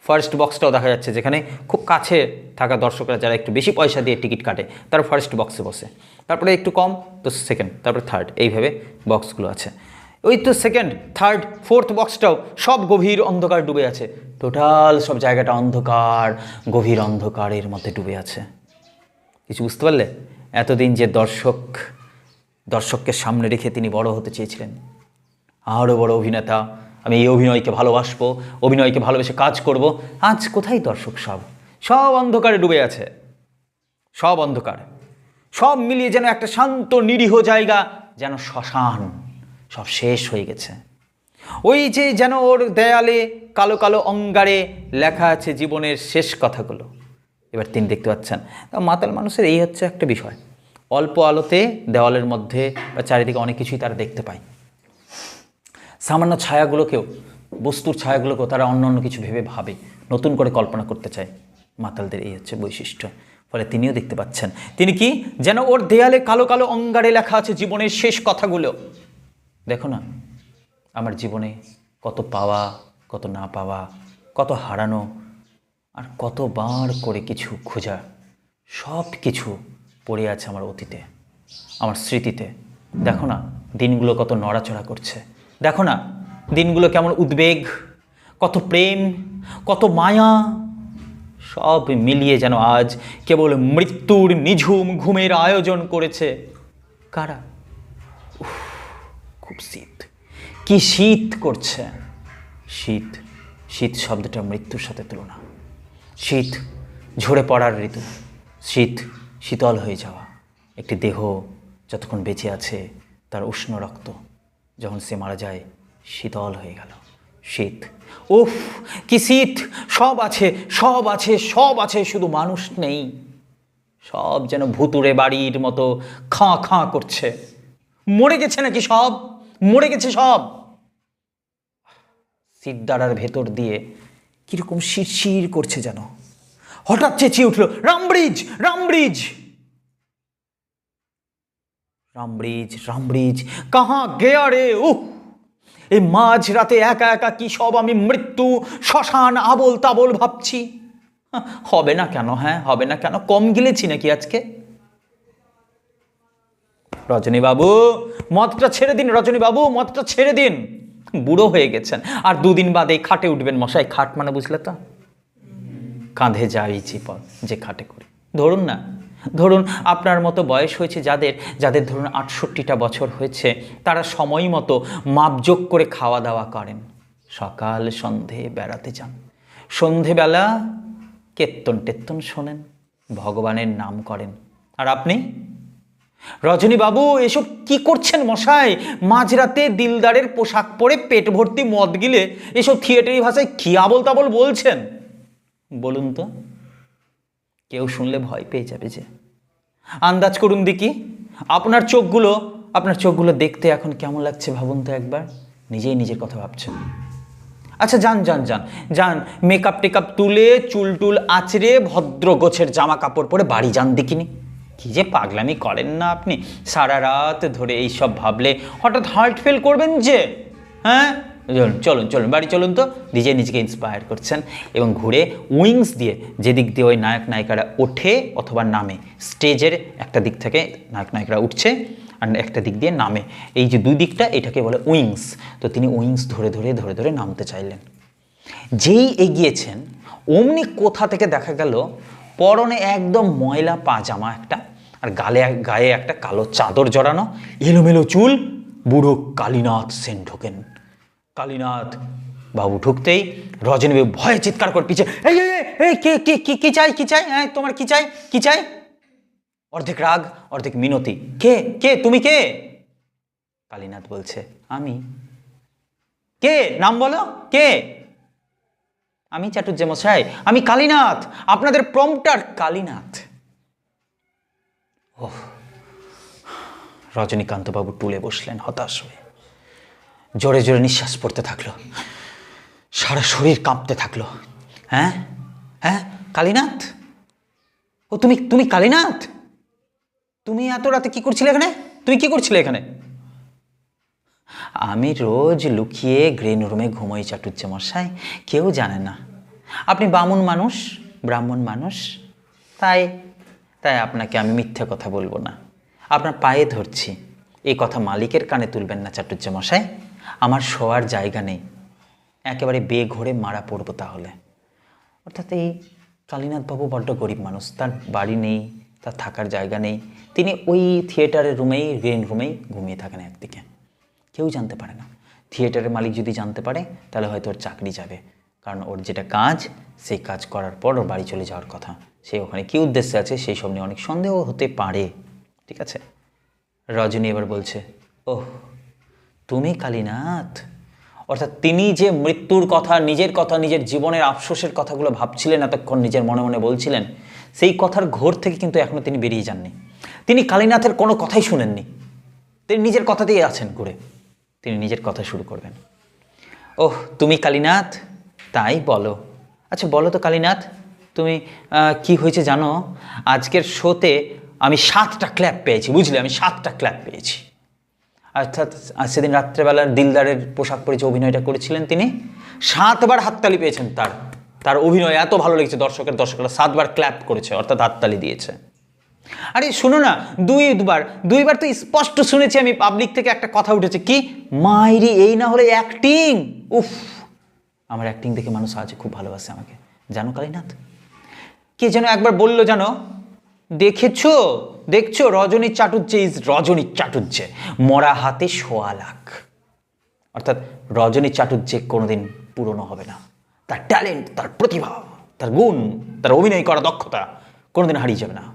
Speaker 2: ফার্স্ট বক্সটাও দেখা যাচ্ছে, যেখানে খুব কাছে থাকা দর্শকরা যারা একটু বেশি পয়সা দিয়ে টিকিট কাটে তারা ফার্স্ট বক্সে বসে, তারপরে একটু কম তো সেকেন্ড, তারপরে থার্ড, এইভাবে বক্সগুলো আছে। ওই তো সেকেন্ড, থার্ড, ফোর্থ বক্সটাও সব গভীর অন্ধকার ডুবে আছে, টোটাল সব জায়গাটা অন্ধকার, গভীর অন্ধকারের মধ্যে ডুবে আছে। কিছু বুঝতে পারলে? এতদিন যে দর্শককে সামনে রেখে তিনি বড় হতে চেয়েছিলেন, আরও বড় অভিনেতা, আমি এই অভিনয়কে ভালোবাসবো, অভিনয়কে ভালোবেসে কাজ করব, আজ কোথায় দর্শক? সব অন্ধকারে ডুবে আছে, সব অন্ধকার, সব মিলিয়ে যেন একটা শান্ত নিরীহ জায়গা, যেন শ্মশান, সব শেষ হয়ে গেছে। ওই যে যেন ওর দেয়ালে কালো কালো অঙ্গারে লেখা আছে জীবনের শেষ কথাগুলো, এবার তিনি দেখতে পাচ্ছেন। মাতাল মানুষের এই হচ্ছে একটা বিষয়, অল্প আলোতে দেওয়ালের মধ্যে বা চারিদিকে অনেক কিছুই তারা দেখতে পায়, সামান্য ছায়াগুলোকেও, বস্তুর ছায়াগুলোকেও তারা অন্য অন্য কিছু ভাবে, নতুন করে কল্পনা করতে চায়। মাতালদের এই হচ্ছে বৈশিষ্ট্য। ফলে তিনিও দেখতে পাচ্ছেন, তিনি কি যেন ওর দেয়ালে কালো কালো অঙ্গারে লেখা আছে জীবনের শেষ কথাগুলো, দেখো না আমার জীবনে কত পাওয়া, কত না পাওয়া, কত হারানো, আর কতবার করে কিছু খোঁজা, সব কিছু পড়ে আছে আমার অতীতে, আমার স্মৃতিতে। দেখো না দিনগুলো কত নড়াচড়া করছে, দেখো না দিনগুলো কেমন উদ্বেগ, কত প্রেম, কত মায়া, সব মিলিয়ে যেন আজ কেবল মৃত্যুর নিঝুম ঘুমের আয়োজন করেছে। কারা? উফ, খুব শীত, কি শীত করছে। শীত, শীত শব্দটা মৃত্যুর সাথে তুলনা। শীত ঝরে পড়ার ঋতু, শীত শীতল হয়ে যাওয়া। একটি দেহ যতক্ষণ বেঁচে আছে তার উষ্ণ রক্ত যখন সে মারা যায় শীতল হয়ে গেল। শীত, উফ কি শীত। সব আছে, সব আছে, সব আছে, শুধু মানুষ নেই। সব যেন ভুতুড়ে বাড়ির মতো খাঁ খাঁ করছে। মরে গেছে নাকি সব? মরে গেছে সব। সিদ্দারার ভেতর দিয়ে কিরকম শিরশির করছে যেন। হঠাৎ চেঁচিয়ে উঠল, রামব্রিজ, রামব্রিজ, রামব্রিজ, রামব্রিজ, কাহা গেয়া রে। উহ, এই মাঝ রাতে একা একা কি সব আমি মৃত্যু, শ্মশান, আবোল তাবোল ভাবছি। হবে না কেন? হ্যাঁ হবে না কেন? কম গিলেছি নাকি আজকে? রজনীবাবু মদটা ছেড়ে দিন, রজনীবাবু মদটা ছেড়ে দিন। বুড়ো হয়ে গেছেন, আর দুদিন বাদে খাটে উঠবেন মশাই। খাট মানে বুঝলে তো? কাঁধে যাই চিপল যে খাটে করি। ধরুন না, ধরুন আপনার মতো বয়স হয়েছে যাদের, যাদের ধরুন ৬৮টা বছর হয়েছে, তারা সময় মতো মাপজোক করে খাওয়া দাওয়া করেন, সকাল সন্ধে বেড়াতে যান, সন্ধেবেলা কীর্তন টেত্তন শোনেন, ভগবানের নাম করেন। আর আপনি রজনীবাবু এসব কি করছেন মশাই? মাঝরাতে দিলদারের পোশাক পরে পেট ভর্তি মদ গিলে এসব থিয়েটারি ভাষায় কি আবোল তাবোল বলছেন? বলুন তো, কেউ শুনলে ভয় পেয়ে যাবে যে। আন্দাজ করুন দেখি, আপনার চোখগুলো দেখতে এখন কেমন লাগছে ভাবুন তো একবার। নিজেই নিজের কথা ভাবছেন। আচ্ছা যান যান যান যান, মেকআপ টেকআপ তুলে চুল টুল আঁচড়ে ভদ্র গোছের জামা কাপড় পরে বাড়ি যান দেখিনি। কি যে পাগলামি করেন না আপনি, সারা রাত ধরে এইসব ভাবলে হঠাৎ হার্ট ফেল করবেন যে। হ্যাঁ চলুন চলুন বাড়ি চলুন তো। নিজে নিজেকে ইন্সপায়ার করছেন এবং ঘুরে উইংস দিয়ে, যেদিক দিয়ে ওই নায়ক নায়িকারা ওঠে অথবা নামে, স্টেজের একটা দিক থেকে নায়ক নায়িকারা উঠছে আর একটা দিক দিয়ে নামে, এই যে দুই দিকটা এটাকে বলে উইংস। তো তিনি উইংস ধরে ধরে ধরে ধরে নামতে চাইলেন। যেই এগিয়েছেন অমনি কোথা থেকে দেখা গেল পরনে একদম ময়লা পাজামা একটা, আর গায়ে একটা কালো চাদর জড়ানো, এলোমেলো চুল, বুড়ো কালীনাথ সেন ঢোকেন। কালীনাথ বাবু ঢুকতেই রজনীবাবু ভয়ে চিৎকার করে পিছে, এই এই কে কে কি চাই, কি চাই? হ্যাঁ তোমার কি চাই, কি চাই? অর্ধেক রাগ অর্ধেক মিনতি, কে কে তুমি কে? কালীনাথ বলছে, আমি। কে? নাম বলো, কে? আমি চাটুজ্জেমশাই, আমি কালীনাথ, আপনাদের প্রম্পটার কালীনাথ। ওহ, রজনীকান্তবাবু টুলে বসলেন হতাশ হয়ে। জোরে জোরে নিঃশ্বাস পড়তে থাকলো, সারা শরীর কাঁপতে থাকলো। হ্যাঁ হ্যাঁ কালীনাথ, ও তুমি তুমি কালীনাথ, তুমি এত রাতে কি করছিলে এখানে? তুমি কি করছিলে এখানে? আমি রোজ লুকিয়ে গ্রিন রুমে ঘুমোই চাটুজ্জেমশাই, কেউ জানে না। আপনি বামুন মানুষ, ব্রাহ্মণ মানুষ, তাই তাই আপনাকে আমি মিথ্যে কথা বলবো না। আপনার পায়ে ধরছি, এই কথা মালিকের কানে তুলবেন না চাটুজ্জেমশাই। আমার শোয়ার জায়গা নেই, একেবারে বেঘরে মারা পড়বো তাহলে। অর্থাৎ এই কালীনাথবাবু বড্ড গরিব মানুষ, তার বাড়ি নেই, তার থাকার জায়গা নেই। তিনি ওই থিয়েটারের রুমেই, গ্রিন রুমেই ঘুমিয়ে থাকেন একদিকে, কেউ জানতে পারে না। থিয়েটারের মালিক যদি জানতে পারে তাহলে হয়তো ওর চাকরি যাবে, কারণ ওর যেটা কাজ সেই কাজ করার পর ওর বাড়ি চলে যাওয়ার কথা। সে ওখানে কী উদ্দেশ্যে আছে সেই সব নিয়ে অনেক সন্দেহ হতে পারে। ঠিক আছে, রজনী এবার বলছে, ওহ তুমি কালীনাথ। অর্থাৎ তিনি যে মৃত্যুর কথা, নিজের জীবনের আফসোসের কথাগুলো ভাবছিলেন এতক্ষণ, নিজের মনে মনে বলছিলেন, সেই কথার ঘোর থেকে কিন্তু এখনও তিনি বেরিয়ে যাননি। তিনি কালীনাথের কোনো কথাই শুনেননি, তিনি নিজের কথাতেই আছেন ঘুরে। তিনি নিজের কথা শুরু করবেন। ওহ তুমি কালীনাথ, তাই বলো। আচ্ছা বলো তো কালীনাথ, তুমি কি হয়েছে জানো? আজকের শোতে আমি 7টা ক্ল্যাপ পেয়েছি, বুঝলে? আমি 7টা ক্ল্যাপ পেয়েছি। অর্থাৎ সেদিন রাত্রেবেলার দিলদারের পোশাক পরে যে অভিনয়টা করেছিলেন তিনি 7 বার হাততালি পেয়েছেন। তার অভিনয় এত ভালো লেগেছে, দর্শকরা 7 বার ক্ল্যাপ করেছে, অর্থাৎ হাততালি দিয়েছে। আরে শোনো না, দুইবার তো স্পষ্ট শুনেছি আমি পাবলিক থেকে একটা কথা উঠেছে, কি মাইরি এই না হলে অ্যাক্টিং। উফ, আমার অ্যাক্টিং দেখে মানুষ আজ খুব ভালোবাসে আমাকে, জানো কালীনাথ। কে যেন একবার বললো, জানো, দেখছো রজনী চাটুর্যে মরা হাতে 1.25 লাখ। অর্থাৎ রজনী চাটুর্যে কোনোদিন পুরনো হবে না। তার ট্যালেন্ট, তার প্রতিভা, তার গুণ, তার অভিনয় করা দক্ষতা কোনোদিন হারিয়ে যাবে না।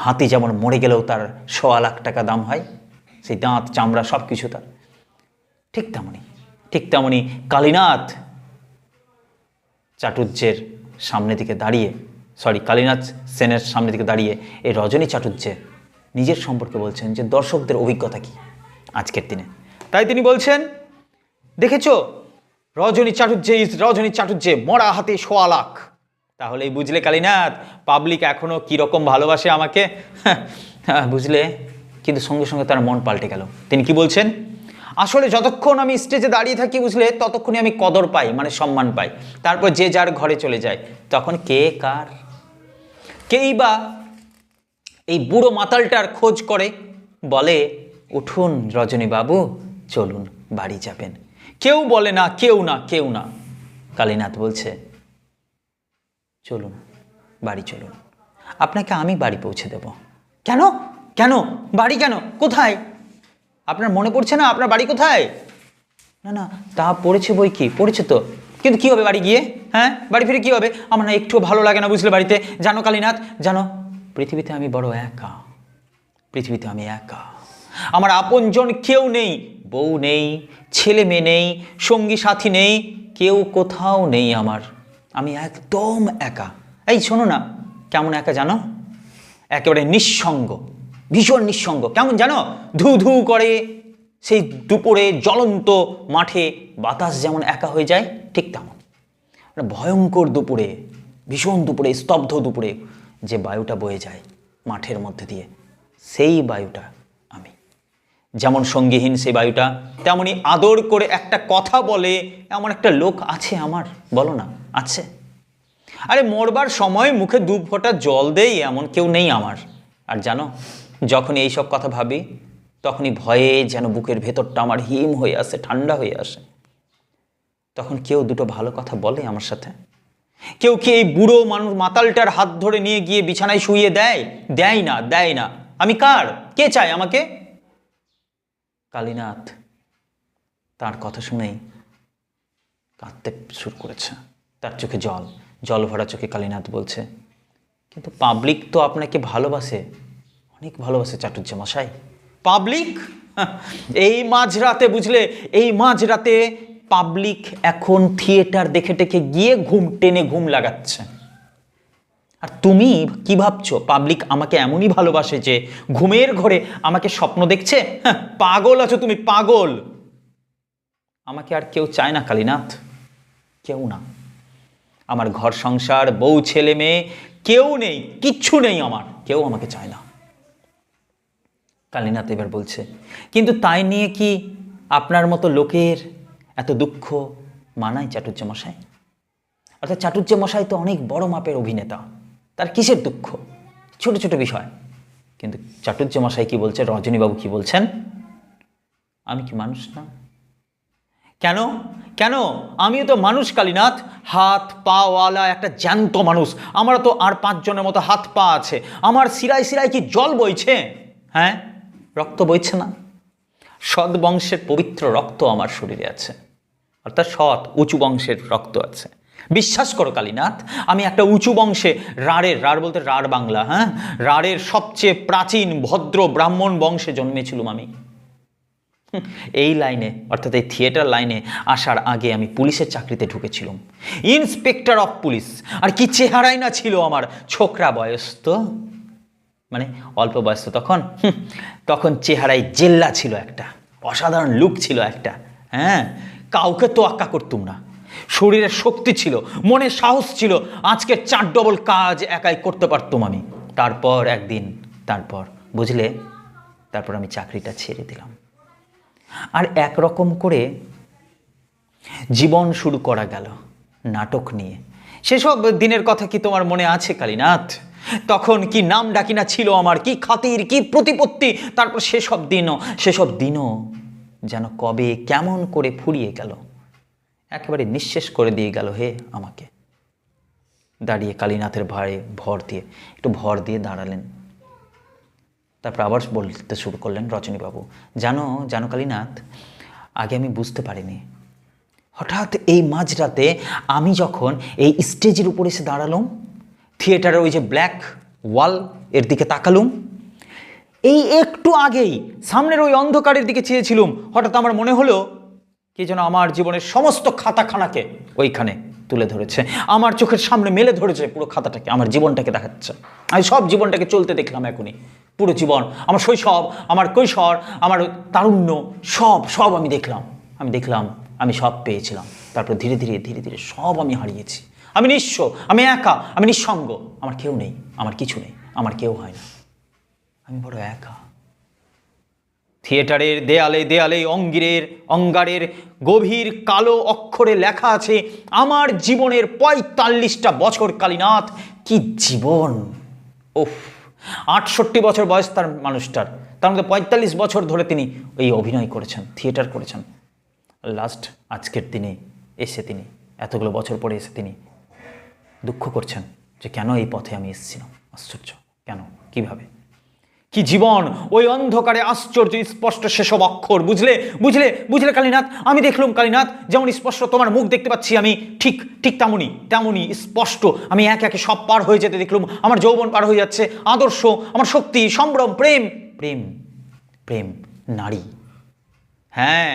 Speaker 2: হাতি যেমন মরে গেলেও তার 1.25 লাখ টাকা দাম হয়, সেই দাঁত চামড়া সব কিছু তার, ঠিক তেমনি কালীনাথ চাটুর্যের সামনে দিকে দাঁড়িয়ে, কালীনাথ সেনের সামনে দিকে দাঁড়িয়ে এই রজনী চাটুর্যে নিজের সম্পর্কে বলছেন যে দর্শকদের অভিজ্ঞতা কি আজকের দিনে। তাই তিনি বলছেন, দেখেছো রজনী চাটুর্যে মরা হাতে 1.25 লাখ। তাহলেই বুঝলে কালীনাথ পাবলিক এখনো কিরকম ভালোবাসে আমাকে, বুঝলে। কিন্তু সঙ্গে সঙ্গে তার মন পাল্টে গেল। তিনি কি বলছেন, আসলে যতক্ষণ আমি স্টেজে দাঁড়িয়ে থাকি বুঝলে, ততক্ষণই আমি কদর পাই, মানে সম্মান পাই। তারপর যে যার ঘরে চলে যায়, তখন কেই বা এই বুড়ো মাতালটার খোঁজ করে, বলে উঠুন রজনী বাবু, চলুন বাড়ি যাবেন। কেউ বলে না, কেউ না। কালীনাথ বলছে, চলুন বাড়ি চলুন, আপনাকে আমি বাড়ি পৌঁছে দেব। কেন বাড়ি কেন, কোথায়? আপনার মনে পড়ছে না আপনার বাড়ি কোথায়? না তা পড়েছে, বই কি পড়েছে তো, কিন্তু কি হবে বাড়ি গিয়ে? হ্যাঁ, বাড়ি ফিরে কি হবে? আমার না একটু ভালো লাগে না বুঝলে বাড়িতে। জানো কালীনাথ, জানো, পৃথিবীতে আমি বড় একা, আমার আপনজন কেউ নেই, বউ নেই, ছেলে মেয়ে নেই, সঙ্গী সাথী নেই, কেউ কোথাও নেই আমার, আমি একদম একা। এই শোনো না, কেমন একা জানো? একেবারে নিঃসঙ্গ, ভীষণ নিঃসঙ্গ। কেমন জানো? ধু ধু করে সেই দুপুরে জ্বলন্ত মাঠে বাতাস যেমন একা হয়ে যায়, ঠিক তেমন ভয়ঙ্কর দুপুরে, ভীষণ দুপুরে, স্তব্ধ দুপুরে যে বায়ুটা বয়ে যায় মাঠের মধ্যে দিয়ে, সেই বায়ুটা আমি। যেমন সঙ্গীহীন সেই বায়ুটা, তেমনি আদর করে একটা কথা বলে এমন একটা লোক আছে আমার, বলো না আছে? আরে মরবার সময় মুখে 2 ফোঁটা জল দেই এমন কেউ নেই আমার। আর জানো, যখন এইসব কথা ভাবি, তখনই ভয়ে যেন বুকের ভেতরটা আমার হিম হয়ে আসে, ঠান্ডা হয়ে আসে। তখন কেউ 2টো ভালো কথা বলে আমার সাথে? কেউ কি এই বুড়ো মানুষ মাতালটার হাত ধরে নিয়ে গিয়ে বিছানায় শুইয়ে দেয় না। আমি কার? কে চায় আমাকে? কালীনাথ তার কথা শুনেই কাঁদতে শুরু করেছে। তার চোখে জল ভরা চোখে কালীনাথ বলছে, কিন্তু পাবলিক তো আপনাকে ভালোবাসে, অনেক ভালোবাসে চাটুর্যে মশাই। পাবলিক? এই মাঝরাতে বুঝলে, এই মাঝরাতে পাবলিক এখন থিয়েটার দেখে গিয়ে ঘুম লাগাচ্ছে। আর তুমি কি ভাবছো পাবলিক আমাকে এমনই ভালোবাসে যে ঘুমের ঘরে আমাকে স্বপ্ন দেখছে? পাগল আছো তুমি, পাগল। আমাকে আর কেউ চায় না কালীনাথ, কেউ না। আমার ঘর সংসার, বউ ছেলে মেয়ে কেউ নেই, কিচ্ছু নেই আমার, কেউ আমাকে চায় না। কালীনাথ এবার বলছে, কিন্তু তাই নিয়ে কি আপনার মতো লোকের এত দুঃখ মানায় চাটুর্যে মশাই? অর্থাৎ চাটুর্যে মশাই তো অনেক বড় মাপের অভিনেতা, তার কিসের দুঃখ? ছোট ছোট বিষয়। কিন্তু চাটুর্যে মশাই কি বলছে, রজনীবাবু কি বলছেন, আমি কি মানুষ না? কেন আমিও তো মানুষ কালীনাথ, হাত পাওয়ালা একটা জ্যান্ত মানুষ। আমারও তো আর 5 জনের মতো হাত পা আছে। আমার শিরায় কি জল বইছে? হ্যাঁ, রক্ত বইছে না? সৎ বংশের পবিত্র রক্ত আমার শরীরে আছে, অর্থাৎ সৎ উঁচু বংশের রক্ত আছে। বিশ্বাস করো কালীনাথ, আমি একটা উঁচু বংশে, রাঢ় বলতে রাঢ় বাংলা, হ্যাঁ, রাঢ়ের সবচেয়ে প্রাচীন ভদ্র ব্রাহ্মণ বংশে জন্মেছিলাম আমি। এই লাইনে, অর্থাৎ এই থিয়েটার লাইনে আসার আগে আমি পুলিশের চাকরিতে ঢুকেছিলাম, ইন্সপেক্টর অফ পুলিশ। আর কি চেহারাই না ছিল আমার, ছোকরা বয়স তো, মানে অল্প বয়স তো তখন চেহারায় জেল্লা ছিল একটা, অসাধারণ লুক ছিল একটা। হ্যাঁ, কাউকে তোয়াক্কা করতুম না, শরীরে শক্তি ছিল, মনে সাহস ছিল, আজকের 4 ডবল কাজ একাই করতে পারতুম আমি। তারপর বুঝলে তারপর আমি চাকরিটা ছেড়ে দিলাম, আর একরকম করে জীবন শুরু করা গেল নাটক নিয়ে। সেসব দিনের কথা কি তোমার মনে আছে কালীনাথ? তখন কি নাম ডাকিনা ছিল আমার, কি খাতির, কি প্রতিপত্তি। তারপর সেসব দিনও যেন কবে কেমন করে ফুরিয়ে গেল, একেবারে নিঃশেষ করে দিয়ে গেল হে আমাকে। দাঁড়িয়ে কালীনাথের একটু ভর দিয়ে দাঁড়ালেন। তারপর আবার বলতে শুরু করলেন, রজনীবাবু জানো কালীনাথ, আগে আমি বুঝতে পারিনি, হঠাৎ এই মাঝরাতে আমি যখন এই স্টেজের উপরে এসে দাঁড়ালাম, থিয়েটারের ওই যে ব্ল্যাক ওয়াল এর দিকে তাকালুম, এই একটু আগেই সামনের ওই অন্ধকারের দিকে চেয়েছিলুম, হঠাৎ আমার মনে হলো কি যেন আমার জীবনের সমস্ত খাতাখানাকে ওইখানে তুলে ধরেছে, আমার চোখের সামনে মেলে ধরেছে পুরো খাতাটাকে, আমার জীবনটাকে দেখাচ্ছে। আমি সব জীবনটাকে চলতে দেখলাম এখনই, পুরো জীবন, আমার শৈশব, আমার কৈশোর, আমার তারুণ্য, সব আমি দেখলাম, আমি সব পেয়েছিলাম। তারপর ধীরে ধীরে সব আমি হারিয়েছি। আমি নিঃস্ব, আমি একা, আমি নিঃসঙ্গ, আমার কেউ নেই, আমার কিছু নেই, আমার কেউ হয় না, আমি বড় একা। থিয়েটারের দেয়ালে অঙ্গারের গভীর কালো অক্ষরে লেখা আছে আমার জীবনের ৪৫টা বছর। কালীনাথ, কি জীবন! ওফ, ৬৮ বছর বয়স তার মানুষটার, তার মধ্যে ৪৫ বছর ধরে তিনি ওই অভিনয় করেছেন, থিয়েটার করেছেন। লাস্ট আজকের দিনে এসে তিনি, এতগুলো বছর পরে এসে তিনি দুঃখ করছেন যে কেন এই পথে আমি এসেছিলাম। আশ্চর্য, কেন, কিভাবে, কি জীবন! ওই অন্ধকারে আশ্চর্য স্পষ্ট সেসব অক্ষর, বুঝলে কালীনাথ? আমি দেখলাম কালীনাথ, যেমন স্পষ্ট তোমার মুখ দেখতে পাচ্ছি আমি, ঠিক তেমনই স্পষ্ট আমি একে সব পার হয়ে যেতে দেখলাম। আমার যৌবন পার হয়ে যাচ্ছে, আদর্শ, আমার শক্তি, সম্ভ্রম, প্রেম, নারী। হ্যাঁ,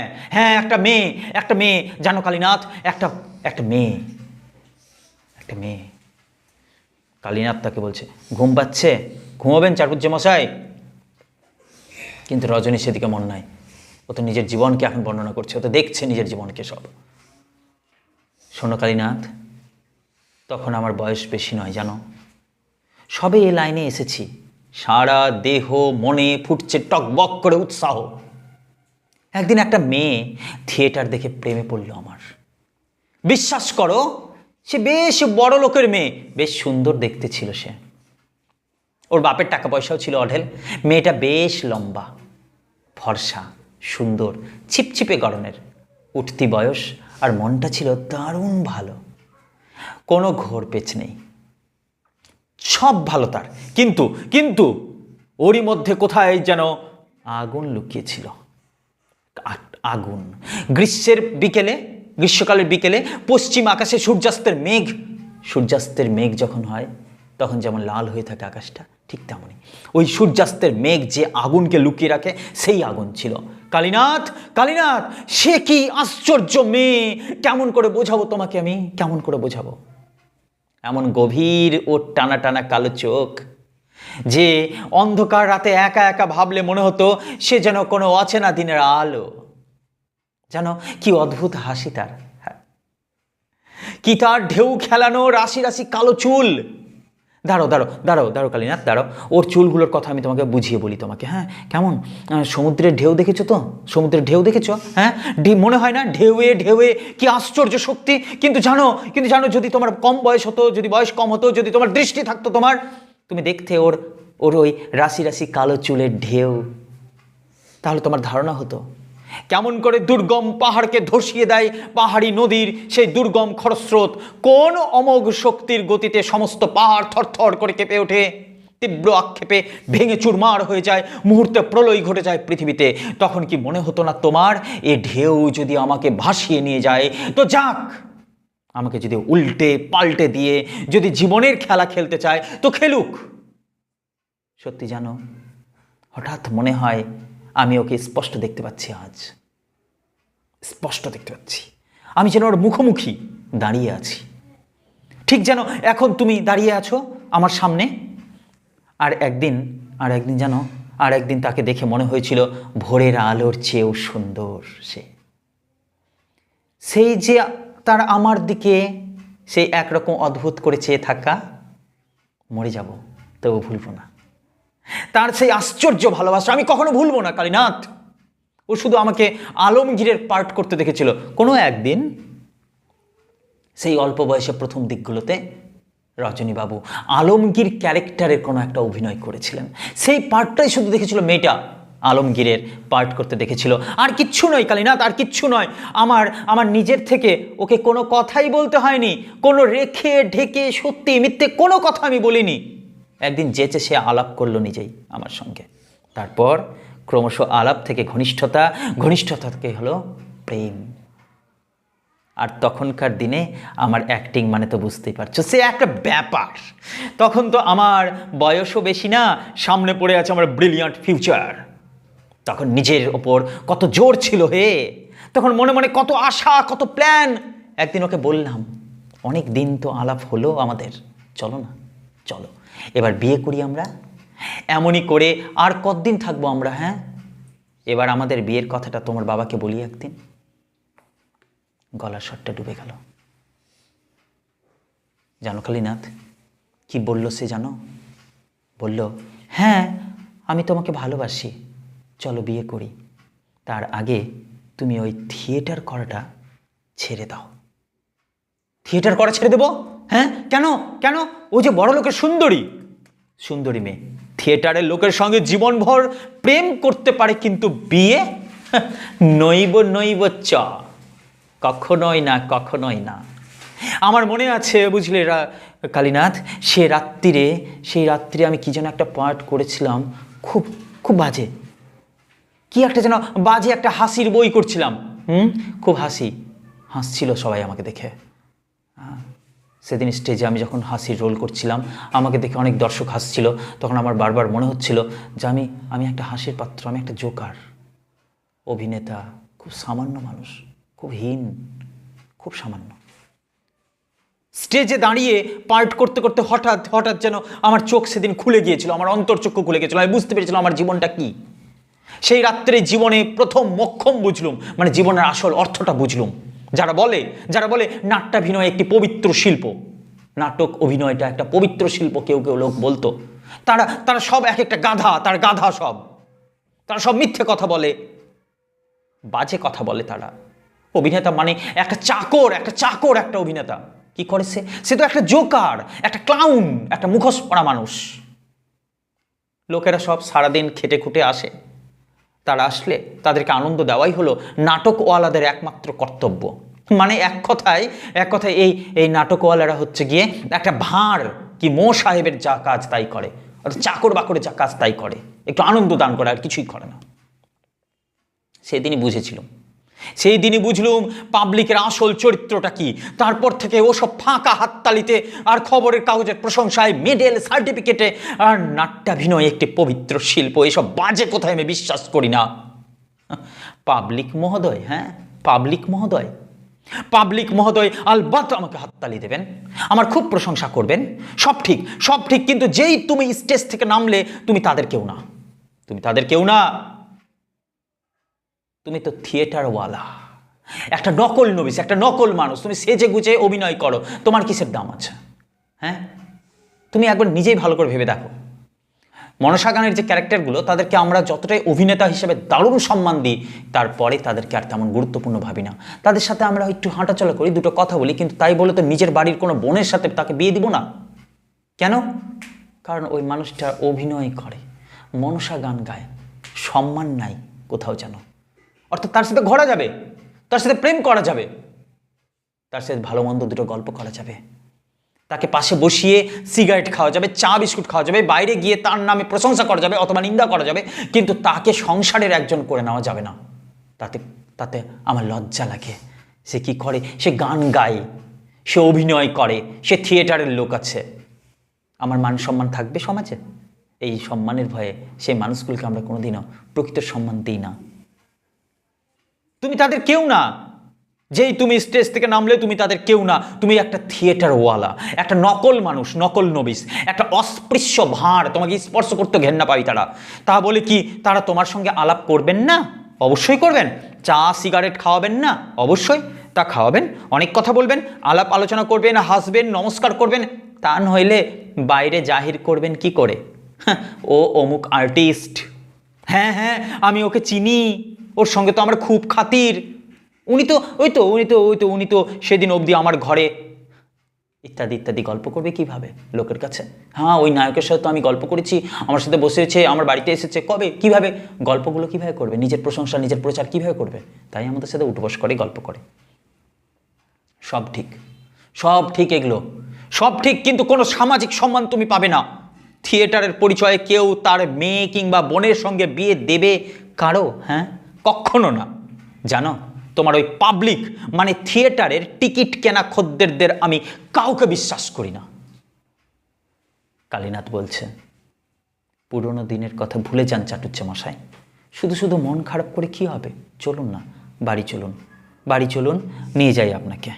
Speaker 2: একটা মেয়ে জানো কালীনাথ, একটা মেয়ে। কালীনাথ তাকে বলছে, ঘুম পাচ্ছে, ঘুমাবেন চাটুজ্জে মশাই? কিন্তু রজনী সেদিকে মন নাই, ও তো নিজের জীবনকে এখন বর্ণনা করছে, ও তো দেখছে নিজের জীবনকে সব। শোনো কালীনাথ, তখন আমার বয়স বেশি নয় জানো, সবে এ লাইনে এসেছি, সারা দেহ মনে ফুটছে টকবক করে উৎসাহ। একদিন একটা মেয়ে থিয়েটার দেখে প্রেমে পড়ল আমার। বিশ্বাস করো, সে বেশ বড় লোকের মেয়ে, বেশ সুন্দর দেখতে ছিল সে, ওর বাপের টাকা পয়সাও ছিল অঢেল। মেয়েটা বেশ লম্বা, ফর্সা, সুন্দর, ছিপছিপে গড়নের, উঠতি বয়স, আর মনটা ছিল দারুণ ভালো, কোনো ঘোর পেচ নেই, সব ভালো তার। কিন্তু ওরই মধ্যে কোথায় যেন আগুন লুকিয়েছিল, আগুন। গ্রীষ্মকালের বিকেলে পশ্চিম আকাশে সূর্যাস্তের মেঘ যখন হয়, তখন যেমন লাল হয়ে থাকে আকাশটা, ঠিক তেমনই ওই সূর্যাস্তের মেঘ যে আগুনকে লুকিয়ে রাখে, সেই আগুন ছিল কালীনাথ। সে কি আশ্চর্য মেয়ে! কেমন করে বোঝাবো তোমাকে আমি, কেমন করে বোঝাবো? এমন গভীর ও টানা কালো চোখ, যে অন্ধকার রাতে একা ভাবলে মনে হতো সে যেন কোনো অচেনা দিনের আলো। জানো কি অদ্ভুত হাসি তার, কি তার ঢেউ খেলানো রাশি কালো চুল। দাঁড়াও কালীনাথ, দাঁড়াও, ওর চুলগুলোর কথা আমি তোমাকে বুঝিয়ে বলি তোমাকে। হ্যাঁ, কেমন সমুদ্রের ঢেউ দেখেছো তো? সমুদ্রের ঢেউ দেখেছো? হ্যাঁ, মনে হয় না ঢেউয়ে কি আশ্চর্য শক্তি। কিন্তু জানো যদি তোমার কম বয়স হতো, যদি বয়স কম হতো, যদি তোমার দৃষ্টি থাকতো তুমি দেখতে ওর ওই রাশি কালো চুলের ঢেউ, তাহলে তোমার ধারণা হতো কেমন করে দুর্গম পাহাড়কে ধসিয়ে দেয় পাহাড়ি নদীর সেই দুর্গম খরস্রোত, কোন অমোঘ শক্তির গতিতে সমস্ত পাহাড় থরথর করে কেঁপে ওঠে, তীব্র আক্ষেপে ভেঙে চুরমার হয়ে যায়, মুহূর্তে প্রলয় ঘটে যায় পৃথিবীতে। তখন কি মনে হতো না তোমার, এ ঢেউ যদি আমাকে ভাসিয়ে নিয়ে যায় তো যাক, আমাকে যদি উল্টে পাল্টে দিয়ে যদি জীবনের খেলা খেলতে চায় তো খেলুক। সত্যি জানো, হঠাৎ মনে হয় আমি ওকে স্পষ্ট দেখতে পাচ্ছি, আজ স্পষ্ট দেখতে পাচ্ছি, আমি যেন ওর মুখোমুখি দাঁড়িয়ে আছি, ঠিক যেন এখন তুমি দাঁড়িয়ে আছো আমার সামনে। আর একদিন তাকে দেখে মনে হয়েছিল ভোরের আলোর চেয়েও সুন্দর সেই যে তার আমার দিকে সেই একরকম অদ্ভুত করে চেয়ে থাকা। মরে যাব তবু ভুলব না, তার সেই আশ্চর্য ভালোবাসা আমি কখনো ভুলবো না কালীনাথ। ও শুধু আমাকে আলমগীরের পার্ট করতে দেখেছিল। কোনো একদিন সেই অল্প বয়সে প্রথম দিকগুলোতে রজনীবাবু আলমগীর ক্যারেক্টারের কোনো একটা অভিনয় করেছিলেন, সেই পার্টটাই শুধু দেখেছিল মেয়েটা, আলমগীরের পার্ট করতে দেখেছিল, আর কিচ্ছু নয় কালীনাথ, আর কিচ্ছু নয়। আমার নিজের থেকে ওকে কোনো কথাই বলতে হয়নি, কোনো রেখে ঢেকে সত্যি মিথ্যে কোনো কথা আমি বলিনি। একদিন যেচে সে আলাপ করলো নিজেই আমার সঙ্গে, তারপর ক্রমশ আলাপ থেকে ঘনিষ্ঠতা, ঘনিষ্ঠতা থেকে হলো প্রেম। আর তখনকার দিনে আমার অ্যাক্টিং মানে তো বুঝতেই পারছো, সে একটা ব্যাপার। তখন তো আমার বয়সও বেশি না, সামনে পড়ে আছে আমার ব্রিলিয়ান্ট ফিউচার। তখন নিজের ওপর কত জোর ছিল হে, তখন মনে মনে কত আশা, কত প্ল্যান। একদিন ওকে বললাম, অনেক দিন তো আলাপ হলো আমাদের, চলো না, চলো এবার বিয়ে করি আমরা। এমনই করে আর কতদিন থাকবো আমরা? হ্যাঁ, এবার আমাদের বিয়ের কথাটা তোমার বাবাকে বলি একদিন। গলার স্বরটা ডুবে গেল। জানো কালীনাথ কি বলল সে? জানো, বলল, হ্যাঁ আমি তোমাকে ভালোবাসি, চলো বিয়ে করি, তার আগে তুমি ওই থিয়েটার করাটা ছেড়ে দাও। থিয়েটার করা ছেড়ে দেবো? হ্যাঁ, কেন কেন? ও যে বড় লোকের সুন্দরী, সুন্দরী মেয়ে থিয়েটারের লোকের সঙ্গে জীবনভর প্রেম করতে পারে, কিন্তু বিয়ে নইব নইব চ, কখনোই না, কখনোই না। আমার মনে আছে বুঝলে কালীনাথ, সেই রাত্রিরে আমি কি যেন একটা পার্ট করেছিলাম, খুব খুব বাজে, কি একটা যেন বাজে একটা হাসির বই করছিলাম। খুব হাসছিল সবাই আমাকে দেখে। সেদিন স্টেজে আমি যখন হাসির রোল করছিলাম, আমাকে দেখে অনেক দর্শক হাসছিল। তখন আমার বারবার মনে হচ্ছিল যে আমি একটা হাসির পাত্র, আমি একটা জোকার অভিনেতা, খুব সামান্য মানুষ, খুব হীন, খুব সামান্য। স্টেজে দাঁড়িয়ে পার্ট করতে করতে হঠাৎ হঠাৎ যেন আমার চোখ সেদিন খুলে গিয়েছিল, আমার অন্তর্চক্ষু খুলে গিয়েছিল, আমি বুঝতে পেরেছিলাম আমার জীবনটা কি। সেই রাত্রে জীবনে প্রথম মোক্ষম বুঝলুম, মানে জীবনের আসল অর্থটা বুঝলুম। যারা বলে নাট্যাভিনয় একটি পবিত্র শিল্প, নাটক অভিনয়টা একটা পবিত্র শিল্প, কেউ কেউ লোক বলতো, তারা সব এক একটা গাধা, তার গাধা সব, তারা সব মিথ্যে কথা বলে, বাজে কথা বলে। তারা অভিনেতা মানে একটা চাকর, একটা অভিনেতা। কি করে সে তো একটা জোকার, একটা ক্লাউন, একটা মুখোশ পরা মানুষ। লোকেরা সব সারাদিন খেটে খুটে আসে, তারা আসলে তাদেরকে আনন্দ দেওয়াই হলো নাটকওয়ালাদের একমাত্র কর্তব্য। মানে এক কথায় এই নাটকওয়ালারা হচ্ছে গিয়ে একটা ভাঁড়, কি মো সাহেবের যা কাজ তাই করে, অর্থাৎ চাকর বাকরের যা কাজ তাই করে, একটু আনন্দ দান করে, আর কিছুই করে না। সেই দিনই বুঝলুম পাবলিকের আসল চরিত্রটা কি। তারপর থেকে ওসব ফাঁকা হাততালিতে আর খবরের কাগজের প্রশংসায়, মেডেল, সার্টিফিকেটে আর নাট্যাভিনয় একটি পবিত্র শিল্প, এসব বাজে কোথায় আমি বিশ্বাস করি না। পাবলিক মহোদয়, হ্যাঁ পাবলিক মহোদয় আলবাত আমাকে হাততালি দেবেন, আমার খুব প্রশংসা করবেন, সব ঠিক, কিন্তু যেই তুমি স্টেজ থেকে নামলে তুমি তাদের কেউ না, তুমি তো থিয়েটারওয়ালা, একটা নকল নবিস, একটা নকল মানুষ। তুমি সেজে গুজে অভিনয় করো, তোমার কিসের দাম আছে? হ্যাঁ, তুমি একবার নিজেই ভালো করে ভেবে দেখো। মনসা গানের যে ক্যারেক্টারগুলো, তাদেরকে আমরা যতটাই অভিনেতা হিসেবে দারুণ সম্মান দিই, তারপরে তাদেরকে আর তেমন গুরুত্বপূর্ণ ভাবি না। তাদের সাথে আমরা একটু হাঁটাচলা করি, দুটো কথা বলি, কিন্তু তাই বলে তো নিজের বাড়ির কোনো বোনের সাথে তাকে বিয়ে দিব না। কেন? কারণ ওই মানুষটা অভিনয় করে, মনসা গান গায়, সম্মান নাই কোথাও যেন। অর্থাৎ তার সাথে ঘোরা যাবে, তার সাথে প্রেম করা যাবে, তার সাথে ভালো মন্দ দুটো গল্প করা যাবে, তাকে পাশে বসিয়ে সিগারেট খাওয়া যাবে, চা বিস্কুট খাওয়া যাবে, বাইরে গিয়ে তার নামে প্রশংসা করা যাবে অথবা নিন্দা করা যাবে, কিন্তু তাকে সংসারের একজন করে নেওয়া যাবে না। তাতে আমার লজ্জা লাগে। সে কি করে? সে গান গায়, সে অভিনয় করে, সে থিয়েটারের লোক আছে। আমার মান সম্মান থাকবে সমাজে? এই সম্মানের ভয়ে সেই মানুষগুলোকে আমরা কোনোদিনও প্রকৃত সম্মান দিই না। তুমি তাদের কেউ না, যেই তুমি স্টেজ থেকে নামলে তুমি তাদের কেউ না। তুমি একটা থিয়েটারওয়ালা, একটা নকল মানুষ, নকল নবিস, একটা অস্পৃশ্য ভাঁড়। তোমাকে স্পর্শ করতে ঘেন্না পাই তারা। তা বলে কি তারা তোমার সঙ্গে আলাপ করবেন না? অবশ্যই করবেন। চা সিগারেট খাওয়াবেন না? অবশ্যই তা খাওয়াবেন, অনেক কথা বলবেন, আলাপ আলোচনা করবেন, হাসবেন, নমস্কার করবেন। তা নইলে বাইরে জাহির করবেন কি করে? হ্যাঁ, ও অমুক আর্টিস্ট, হ্যাঁ হ্যাঁ আমি ওকে চিনি, ওর সঙ্গে তো আমার খুব খাতির, উনি তো সেদিন অবধি আমার ঘরে, ইত্যাদি ইত্যাদি গল্প করবে কিভাবে লোকের কাছে? হ্যাঁ, ওই নায়কের সাথে তো আমি গল্প করেছি, আমার সাথে বসেছে, আমার বাড়িতে এসেছে, কবে, কিভাবে? গল্পগুলো কিভাবে করবে? নিজের প্রশংসা, নিজের প্রচার কিভাবে করবে? তাই আমাদের সাথে উঠবস করে গল্প করে। সব ঠিক, সব ঠিক, এগুলো সব ঠিক, কিন্তু কোনো সামাজিক সম্মান তুমি পাবে না। থিয়েটারের পরিচয়ে কেউ তার মেয়ে কিংবা বোনের সঙ্গে বিয়ে দেবে কারো? হ্যাঁ, কখনো না। জানো, তোমার ওই পাবলিক মানে থিয়েটারের টিকিট কেনা খদ্দেরদের আমি কাউকে বিশ্বাস করি না। কালীনাথ বলছে, পুরনো দিনের কথা ভুলে যান চাটুজ্জে মশাই, শুধু শুধু মন খারাপ করে কি হবে? চলুন না, বাড়ি চলুন, বাড়ি চলুন, নিয়ে যাই আপনাকে।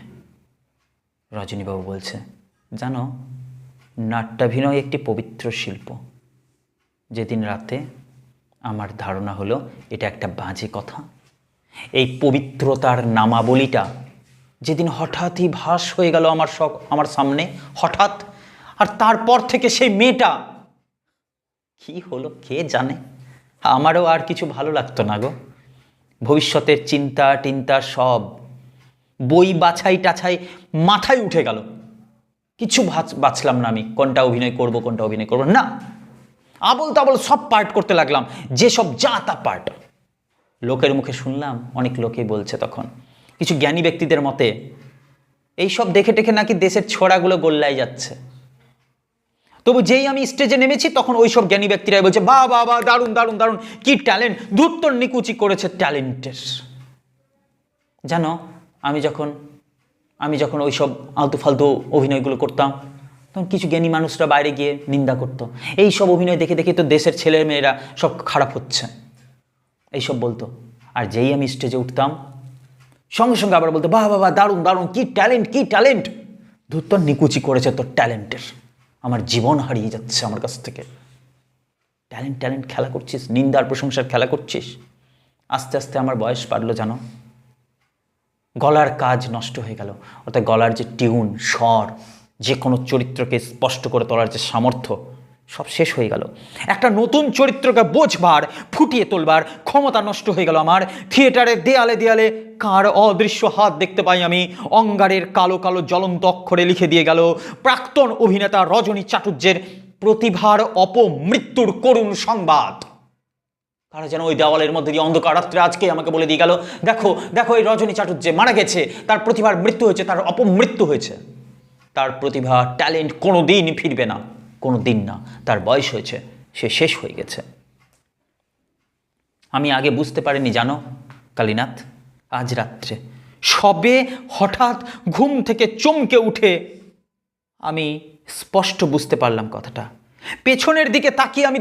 Speaker 2: রজনীবাবু বলছে, জানো, নাট্যাভিনয় একটি পবিত্র শিল্প। যেদিন রাতে আমার ধারণা হলো এটা একটা বাজে কথা, এই পবিত্রতার নামাবলীটা যেদিন হঠাৎই ভাস হয়ে গেল আমার সামনে, হঠাৎ, আর তারপর থেকে সেই মেয়েটা কি হলো কে জানে। আমারও আর কিছু ভালো লাগতো না গো। ভবিষ্যতের চিন্তা টিন্তা সব, বই বাছাই টাছাই মাথায় উঠে গেল। কিছু বাছলাম না আমি, কোনটা অভিনয় করব কোনটা অভিনয় করব না, আবল তাবল সব পার্ট করতে লাগলাম, যেসব যা তা পার্ট। লোকের মুখে শুনলাম, অনেক লোকেই বলছে তখন, কিছু জ্ঞানী ব্যক্তিদের মতে, এইসব দেখে টেখে নাকি দেশের ছোড়াগুলো গোল্লায় যাচ্ছে। তবু যেই আমি স্টেজে নেমেছি তখন ওই সব জ্ঞানী ব্যক্তিরাই বলছে, বাহ বাহ বাহ, দারুণ দারুণ দারুণ, কি ট্যালেন্ট, ধুত্তর নিকুচি করেছে ট্যালেন্টের। জানো, আমি যখন ওই সব আলতু ফালতু অভিনয়গুলো করতাম, তখন কিছু জ্ঞানী মানুষরা বাইরে গিয়ে নিন্দা করতো, এই সব অভিনয় দেখে দেখে তো দেশের ছেলে মেয়েরা সব খারাপ হচ্ছে, এইসব বলতো। আর যেই আমি স্টেজে উঠতাম, সঙ্গে সঙ্গে আবার বলতো, বাহ বাবা, দারুণ দারুণ, কি ট্যালেন্ট, কি ট্যালেন্ট, ধুত্তর নিকুচি করেছে তোর ট্যালেন্টের। আমার জীবন হারিয়ে যাচ্ছে আমার কাছ থেকে। ট্যালেন্ট ট্যালেন্ট খেলা করছিস, নিন্দার প্রশংসার খেলা করছিস। আস্তে আস্তে আমার বয়স বাড়লো, জানো, গলার কাজ নষ্ট হয়ে গেল, অর্থাৎ গলার যে টিউন, স্বর, যে কোনো চরিত্রকে স্পষ্ট করে তোলার যে সামর্থ্য, সব শেষ হয়ে গেল। একটা নতুন চরিত্রকে বোঝবার, ফুটিয়ে তোলবার ক্ষমতা নষ্ট হয়ে গেল আমার। থিয়েটারের দেয়ালে দেয়ালে কার অদৃশ্য হাত দেখতে পাই আমি, অঙ্গারের কালো কালো জ্বলন্ত অক্ষরে লিখে দিয়ে গেল, প্রাক্তন অভিনেতা রজনী চাটুর্যের প্রতিভার অপমৃত্যুর করুণ সংবাদ। তারা যেন ওই দেওয়ালের মধ্যে দিয়ে অন্ধকার রাত্রে আজকে আমাকে বলে দিয়ে গেল, দেখো দেখো, এই রজনী চাটুর্যে মারা গেছে, তার প্রতিভার মৃত্যু হয়েছে, তার অপমৃত্যু হয়েছে, তার প্রতিভা ট্যালেন্ট কোনো দিন ফিরবে না, কোনো দিন না, তার বয়স হয়েছে, সে শেষ হয়ে গেছে। আমি আগে বুঝতে পারিনি, জানো কালীনাথ, আজ রাত্রে সবে হঠাৎ ঘুম থেকে চমকে উঠে আমি স্পষ্ট বুঝতে পারলাম কথাটা। পেছনের দিকে তাকিয়ে আমি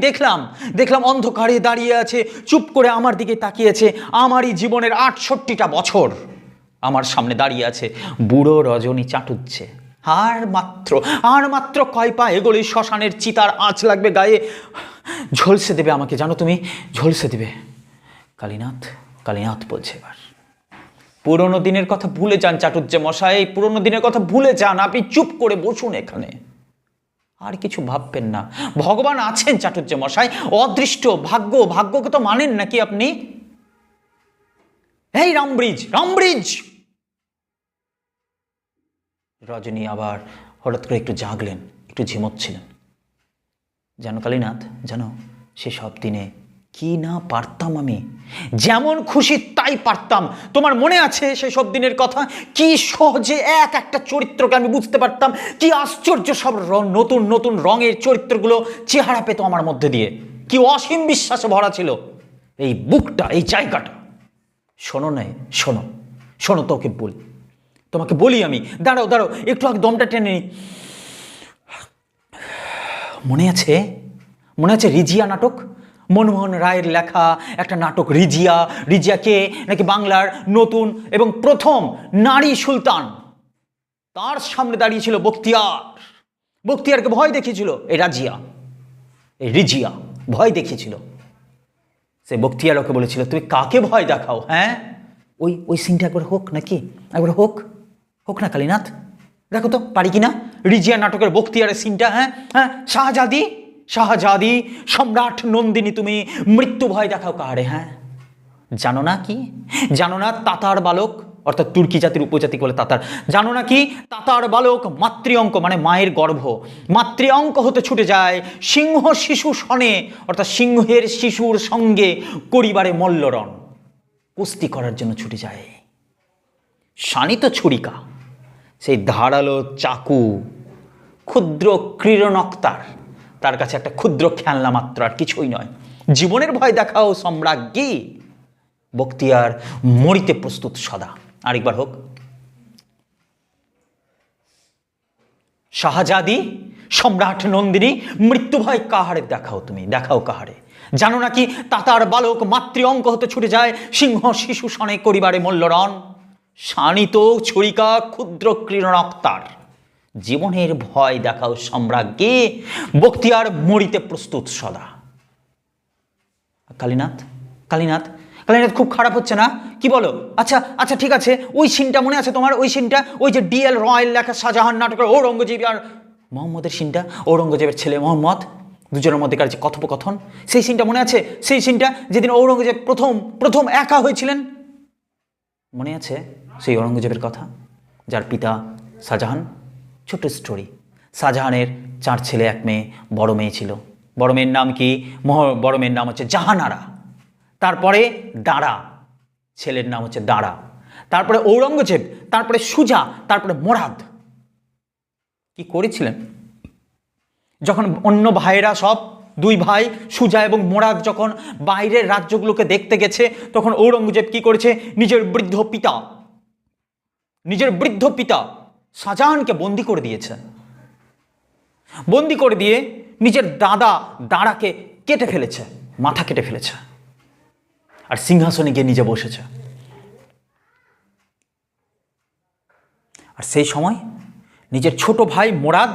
Speaker 2: দেখলাম অন্ধকারে দাঁড়িয়ে আছে, চুপ করে আমার দিকে তাকিয়েছে, আমারই জীবনের ৬৮টা বছর আমার সামনে দাঁড়িয়ে আছে বুড়ো রজনী চাটুর্যে। আর মাত্র কয় পা এগোলেই শ্মশানের চিতার আঁচ লাগবে গায়ে, ঝলসে দেবে আমাকে, জানো তুমি, ঝলসে দেবে। কালীনাথ বলছে এবার, পুরনো দিনের কথা ভুলে যান চাটুর্যে মশাই, পুরনো দিনের কথা ভুলে যান, আপনি চুপ করে বসুন এখানে, আর কিছু ভাববেন না। ভগবান আছেন চাটুর্যে মশাই, অদৃষ্ট ভাগ্যকে তো মানেন নাকি আপনি? এই রামব্রিজ। রজনী আবার হঠাৎ করে একটু জাগলেন, একটু ঝিমোচ্ছিলেন। জানো কালীনাথ, জানো, সেসব দিনে কি না পারতাম আমি, যেমন খুশি তাই পারতাম। তোমার মনে আছে সেসব দিনের কথা? কি সহজে একটা চরিত্রকে আমি বুঝতে পারতাম, কি আশ্চর্য সব নতুন নতুন রঙের চরিত্রগুলো চেহারা পেত আমার মধ্যে দিয়ে, কি অসীম বিশ্বাসে ভরা ছিল এই বুকটা, এই জায়গাটা। শোনো না, শোনো, তোমাকে বলি আমি, দাঁড়াও একটু আগে দমটা টেনে নি। মনে আছে রিজিয়া নাটক, মনমোহন রায়ের লেখা একটা নাটক রিজিয়াকে নাকি বাংলার নতুন এবং প্রথম নারী সুলতান, তার সামনে দাঁড়িয়েছিল বখতিয়ারকে ভয় দেখিয়েছিল রিজিয়া ভয় দেখিয়েছিল। সে বখতিয়ার ওকে বলেছিল, তুমি কাকে ভয় দেখাও? হ্যাঁ, ওই সিনটা একবার হোক নাকি, একবার হোক না কালীনাথ, দেখো তো পারি কিনা রিজিয়া নাটকের বখতিয়ারের সিনটা। হ্যাঁ, শাহজাদি শাহজাদি, সম্রাট নন্দিনী, তুমি মৃত্যু ভয় দেখাও কাহারে? হ্যাঁ, জানো না কি? জানো না তাতার বালক, অর্থাৎ তুর্কি জাতির উপজাতি বলে তাতার, জানো না কি তাতার বালক মাতৃঅঙ্ক মানে মায়ের গর্ভ, মাতৃঅঙ্ক হতে ছুটে যায় সিংহ শিশু সনে, অর্থাৎ সিংহের শিশুর সঙ্গে করিবারে মল্লরণ, কুস্তি করার জন্য ছুটে যায়। শানিত ছুরিকা, সেই ধারালো চাকু, ক্ষুদ্র ক্রীড়নক্তার, তার কাছে একটা ক্ষুদ্র খেলনা মাত্র, আর কিছুই নয়। জীবনের ভয় দেখাও সম্রাজ্ঞী, বখতিয়ার মরিতে প্রস্তুত সদা। আরেকবার হোক। শাহজাদি, সম্রাট নন্দিনী, মৃত্যু ভয় কাহারে দেখাও তুমি, দেখাও কাহারে? জানো নাকি তাতার বালক মাতৃ অঙ্ক হতে ছুটে যায় সিংহ শিশু সনে করিবারে মল্লরণ, শানিত ছুরিকা ক্ষুদ্র ক্রীড়নক্তার, জীবনের ভয় দেখাও সম্রাজ্ঞী, বখতিয়ার মরিতে প্রস্তুত সদা। কালীনাথ, কালীনাথ, কালীনাথ, খুব খারাপ হচ্ছে না? কি বলো? আচ্ছা আচ্ছা ঠিক আছে, ওই সিনটা মনে আছে তোমার? ওই সিনটা, ওই যে ডিএল রয়েল লেখা শাহজাহান নাটকের ঔরঙ্গজেব আর মোহাম্মদের সিনটা, ঔরঙ্গজেবের ছেলে মোহাম্মদ, দুজনের মধ্যেকার যে কথোপকথন, সেই সিনটা মনে আছে? সেই সিনটা যেদিন ঔরঙ্গজেব প্রথম একা হয়েছিলেন, মনে আছে সেই ঔরঙ্গজেবের কথা, যার পিতা শাহজাহান? ছোট্ট স্টোরি। শাহজাহানের 4 ছেলে 1 মেয়ে, বড় মেয়ে ছিল। বড় মেয়ের নাম কি? বড় মেয়ের নাম হচ্ছে জাহানারা, তারপরে দাঁড়া, ছেলের নাম হচ্ছে দাঁড়া, তারপরে ঔরঙ্গজেব, তারপরে সুজা, তারপরে মোরাদ। কি করেছিলেন? যখন অন্য ভাইয়েরা সব 2 ভাই সুজা এবং মোরাদ যখন বাইরের রাজ্যগুলোকে দেখতে গেছে, তখন ঔরঙ্গজেব কি করেছে? নিজের বৃদ্ধ পিতা শাহজাহানকে বন্দি করে দিয়েছে। বন্দি করে দিয়ে নিজের দাঁড়াকে কেটে ফেলেছে, মাথা কেটে ফেলেছে, আর সিংহাসনে গিয়ে নিজে বসেছে। আর সেই সময় নিজের ছোট ভাই মোরাদ,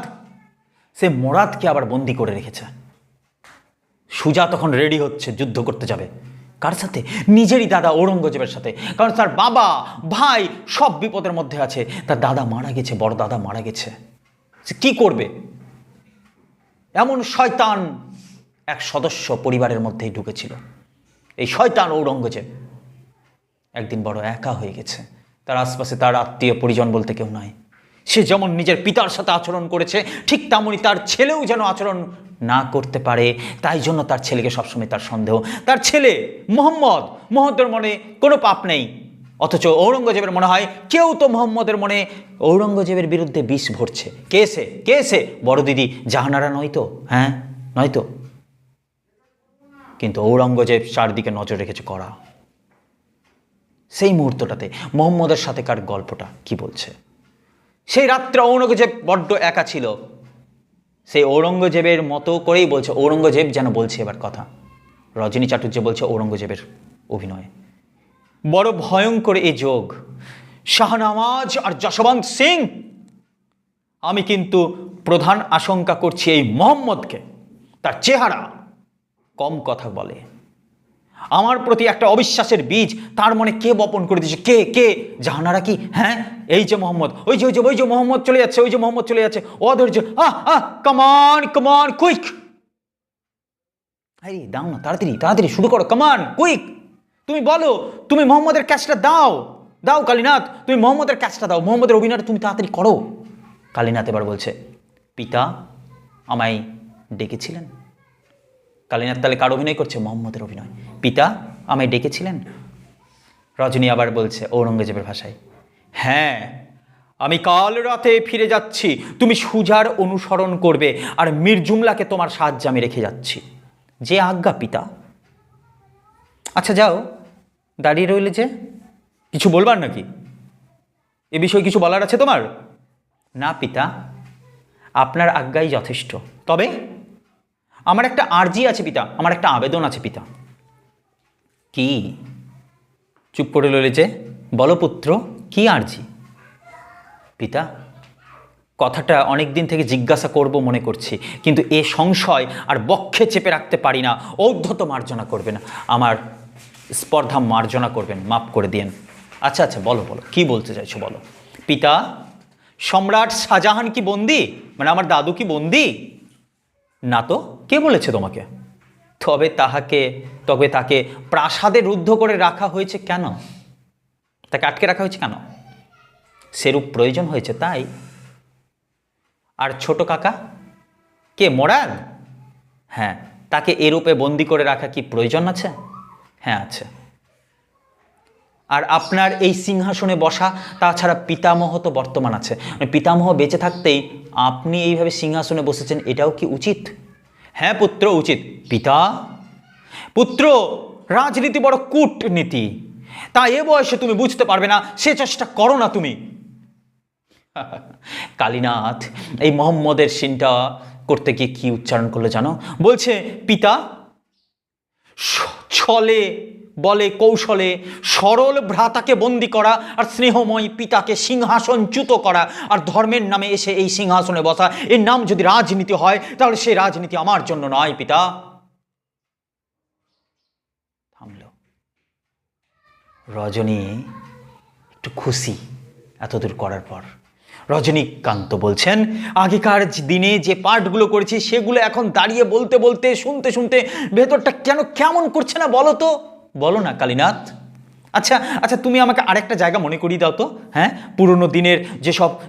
Speaker 2: সে মোরাদকে আবার বন্দি করে রেখেছে। সুজা তখন রেডি হচ্ছে, যুদ্ধ করতে যাবে। কার সাথে? নিজেরই দাদা ঔরঙ্গজেবের সাথে। কারণ তার বাবা ভাই সব বিপদের মধ্যে আছে, তার দাদা মারা গেছে, বড় দাদা মারা গেছে। সে কি করবে? এমন শয়তান এক সদস্য পরিবারের মধ্যেই ঢুকেছিল। এই শয়তান ঔরঙ্গজেব একদিন বড় একা হয়ে গেছে, তার আশপাশে তার আত্মীয় পরিজন বলতে কেউ নাই। সে যেমন নিজের পিতার সাথে আচরণ করেছে, ঠিক তেমনই তার ছেলেও যেন আচরণ না করতে পারে। তাই জন্য তার ছেলেকে সবসময় তার সন্দেহ। তার ছেলে মোহাম্মদের মনে কোনো পাপ নেই, অথচ ঔরঙ্গজেবের মনে হয় কেউ তো মোহাম্মদের মনে ঔরঙ্গজেবের বিরুদ্ধে বিষ ভরছে। কে সে? বড় দিদি জাহানারা নয় তো? হ্যাঁ, নয় তো? কিন্তু ঔরঙ্গজেব চারদিকে নজর রেখেছে কড়া। সেই মুহূর্তটাতে মোহাম্মদের সাথেকার গল্পটা কি বলছে? সেই রাত্রে ঔরঙ্গজেব বড্ড একা ছিল। সেই ঔরঙ্গজেবের মতো করেই বলছে, ঔরঙ্গজেব যেন বলছে এবার কথা। রজনী চাটুর্য বলছে ঔরঙ্গজেবের অভিনয়। বড় ভয়ঙ্কর এই যোগ, শাহনওয়াজ আর যশবন্ত সিং। আমি কিন্তু প্রধান আশঙ্কা করছি এই মোহাম্মদকে। তার চেহারা কম কথা বলে, আমার প্রতি একটা অবিশ্বাসের বীজ তার মনে কে বপন করে দিয়েছে? কে? জাহানারা কি? হ্যাঁ, এই যে মোহাম্মদ, ওই যে মোহাম্মদ চলে যাচ্ছে, ওই যে মোহাম্মদ চলে যাচ্ছে, অধৈর্য। কামান কুইক, আরে দাও না, তাড়াতাড়ি শুরু করো, কামান কুইক। তুমি বলো, তুমি মোহাম্মদের ক্যাচটা দাও কালীনাথ, তুমি মোহাম্মদের ক্যাচটা দাও, মোহাম্মদের অভিনয়টা তুমি তাড়াতাড়ি করো। কালীনাথ এবার বলছে, পিতা আমায় ডেকেছিলেন। কালীনাথ তাহলে কার অভিনয় করছে? মোহাম্মদের অভিনয়। পিতা আমায় ডেকেছিলেন। রজনী আবার বলছে ঔরঙ্গজেবের ভাষায়, হ্যাঁ, আমি কাল রাতে ফিরে যাচ্ছি, তুমি সুজার অনুসরণ করবে, আর মীর জুমলাকে তোমার সাহায্যে আমি রেখে যাচ্ছি। যে আজ্ঞা পিতা। আচ্ছা যাও, দাঁড়িয়ে রইলে যে, কিছু বলবার নাকি? এ বিষয়ে কিছু বলার আছে তোমার? না পিতা, আপনার আজ্ঞাই যথেষ্ট। তবে আমার একটা আর্জি আছে পিতা, আমার একটা আবেদন আছে পিতা। কি? চুপ করে রইলে যে, বলো পুত্র, কি আর্জি? পিতা, কথাটা অনেক দিন থেকে জিজ্ঞাসা করব মনে করছি, কিন্তু এ সংশয় আর বক্ষে চেপে রাখতে পারি না। ঔদ্ধত মার্জনা করবেন, আমার স্পর্ধা মার্জনা করবেন, মাফ করে দিয়েন। আচ্ছা বলো কি বলতে চাইছো বলো। পিতা, সম্রাট শাহজাহান কি বন্দি? মানে আমার দাদু কি বন্দি? না তো, কে বলেছে তোমাকে? তবে তাকে প্রাসাদে রুদ্ধ করে রাখা হয়েছে কেন? তাকে আটকে রাখা হয়েছে কেন? সেরূপ প্রয়োজন হয়েছে তাই। আর ছোট কাকা কে, মরাদ? হ্যাঁ, তাকে এরূপে বন্দি করে রাখা কি প্রয়োজন আছে? হ্যাঁ আছে। আর আপনার এই সিংহাসনে বসা, তাছাড়া পিতামহ তো বর্তমান আছে, পিতামহ বেঁচে থাকতেই আপনি এইভাবে সিংহাসনে বসেছেন, এটাও কি উচিত? হ্যাঁ পুত্র, উচিত। পিতা? পুত্র, রাজনীতি বড় কূটনীতি, তা এ বয়সে তুমি বুঝতে পারবে না, সে চেষ্টা করো না তুমি। কালীনাথ এই মোহাম্মদের সিনটা করতে গিয়ে কি উচ্চারণ করলো জানো? বলছে পিতা, ছলে বলে কৌশলে সরল ভ্রাতাকে বন্দি করা, আর স্নেহময় পিতাকে সিংহাসনচ্যুত করা, আর ধর্মের নামে এসে এই সিংহাসনে বসা, এর নাম যদি রাজনীতি হয় তাহলে সেই রাজনীতি আমার জন্য নয় পিতা। থামল। রজনী একটু খুশি এতদূর করার পর। রজনীকান্ত বলছেন, আগেকার দিনে যে পাঠগুলো করেছি সেগুলো এখন দাঁড়িয়ে বলতে বলতে শুনতে শুনতে ভেতরটা কেন কেমন করছে না বলো তো, বলো না কালীনাথ। আচ্ছা আচ্ছা, তুমি আমাকে আরেকটা জায়গা মনে করিয়ে দাও তো। হ্যাঁ, পুরনো দিনের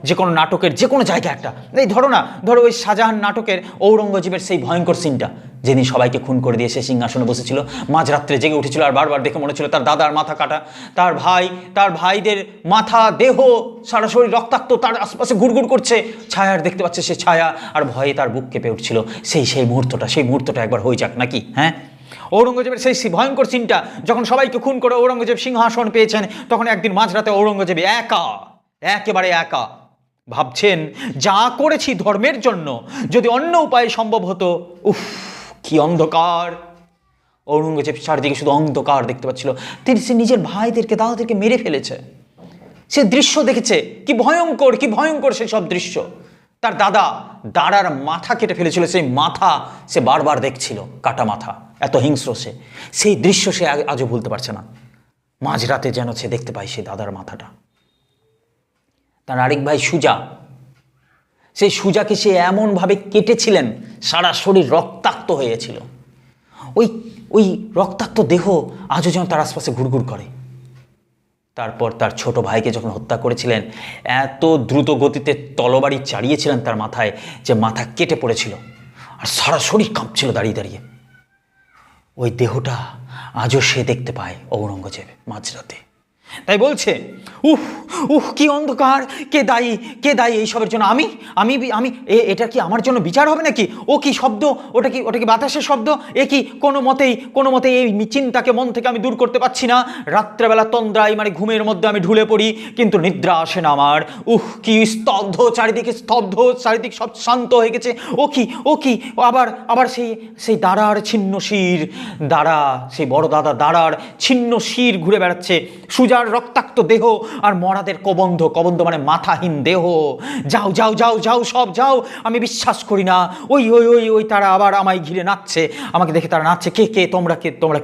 Speaker 2: যে কোনো নাটকের যে কোনো জায়গা একটা, এই ধরো ওই শাহজাহান নাটকের ঔরঙ্গজেবের সেই ভয়ঙ্কর সিনটা, যেদিন সবাইকে খুন করে দিয়ে সে সিংহাসনে বসেছিল, মাঝরাত্রে জেগে উঠেছিল, আর বারবার দেখে মনে ছিল তার দাদার মাথা কাটা, তার ভাইদের মাথা দেহ সরাসরি রক্তাক্ত, তার আশপাশে ঘুরঘুর করছে, ছায়ার দেখতে পাচ্ছে সে ছায়া, আর ভয়ে তার বুক কেঁপে উঠছিল। সেই মুহূর্তটা একবার হয়ে যাক নাকি? হ্যাঁ, ঔরঙ্গজেবের সেই ভয়ঙ্কর সিনটা, যখন সবাইকে খুন করে ঔরঙ্গজেব সিংহাসন পেয়েছেন, তখন একদিন মাঝরাতে ঔরঙ্গজেব একেবারে একা ভাবছেন, যা করেছি ধর্মের জন্য, যদি অন্য উপায়ে সম্ভব হতো। উফ, কি অন্ধকার! ঔরঙ্গজেব চারদিকে শুধু অন্ধকার দেখতে পাচ্ছিল। সে নিজের ভাইদেরকে, দাদাদেরকে মেরে ফেলেছে। সে দৃশ্য দেখেছে, কি ভয়ঙ্কর সেই সব দৃশ্য। তার দাদার মাথা কেটে ফেলেছিল, সেই মাথা সে বারবার দেখছিল, কাটা মাথা, এত হিংস্র সেই দৃশ্য সে আজও ভুলতে পারছে না। মাঝরাতে যেন সে দেখতে পায় সেই দাদার মাথাটা। তার আরেক ভাই সুজা, সেই সুজাকে সে এমনভাবে কেটেছিলেন, সারা শরীর রক্তাক্ত হয়েছিল। ওই রক্তাক্ত দেহ আজও যেন তার আশপাশে ঘুরঘুর করে। তারপর তার ছোট ভাইকে যখন হত্যা করেছিলেন, এত দ্রুত গতিতে তলবারি চালিয়েছিলেন তার মাথায় যে মাথা কেটে পড়েছিল, আর সারা শরীর কাঁপছিল দাঁড়িয়ে দাঁড়িয়ে। ওই দেহটা আজও সে দেখতে পায় ঔরঙ্গজেব মাঝরাতে। তাই বলছে, কি অন্ধকার! কে দায়ী এইসবের জন্য? আমি এটা কি আমার জন্য বিচার হবে নাকি? ও কি শব্দ? ওটা কি বাতাসের শব্দ? কোনো মতেই এই চিন্তাকে মন থেকে আমি দূর করতে পারছি না। রাত্রেবেলা তন্দ্রায়, মানে ঘুমের মধ্যে আমি ঢুলে পড়ি, কিন্তু নিদ্রা আসে না আমার। কি স্তব্ধ চারিদিকে, চারিদিক সব শান্ত হয়ে গেছে। আবার সেই দাঁড়ার ছিন্ন শির, সেই বড় দাঁড়ার ছিন্ন শির ঘুরে বেড়াচ্ছে, সুজার রক্তাক্ত দেহ, আর মরাদের কবন্ধ মানে মাথাহীন দেহ। যাও সব যাও, আমি বিশ্বাস করি না। ওই তারা আবার আমায় ঘিরে নাচছে, আমাকে দেখে তারা নাচছে। কে তোমরা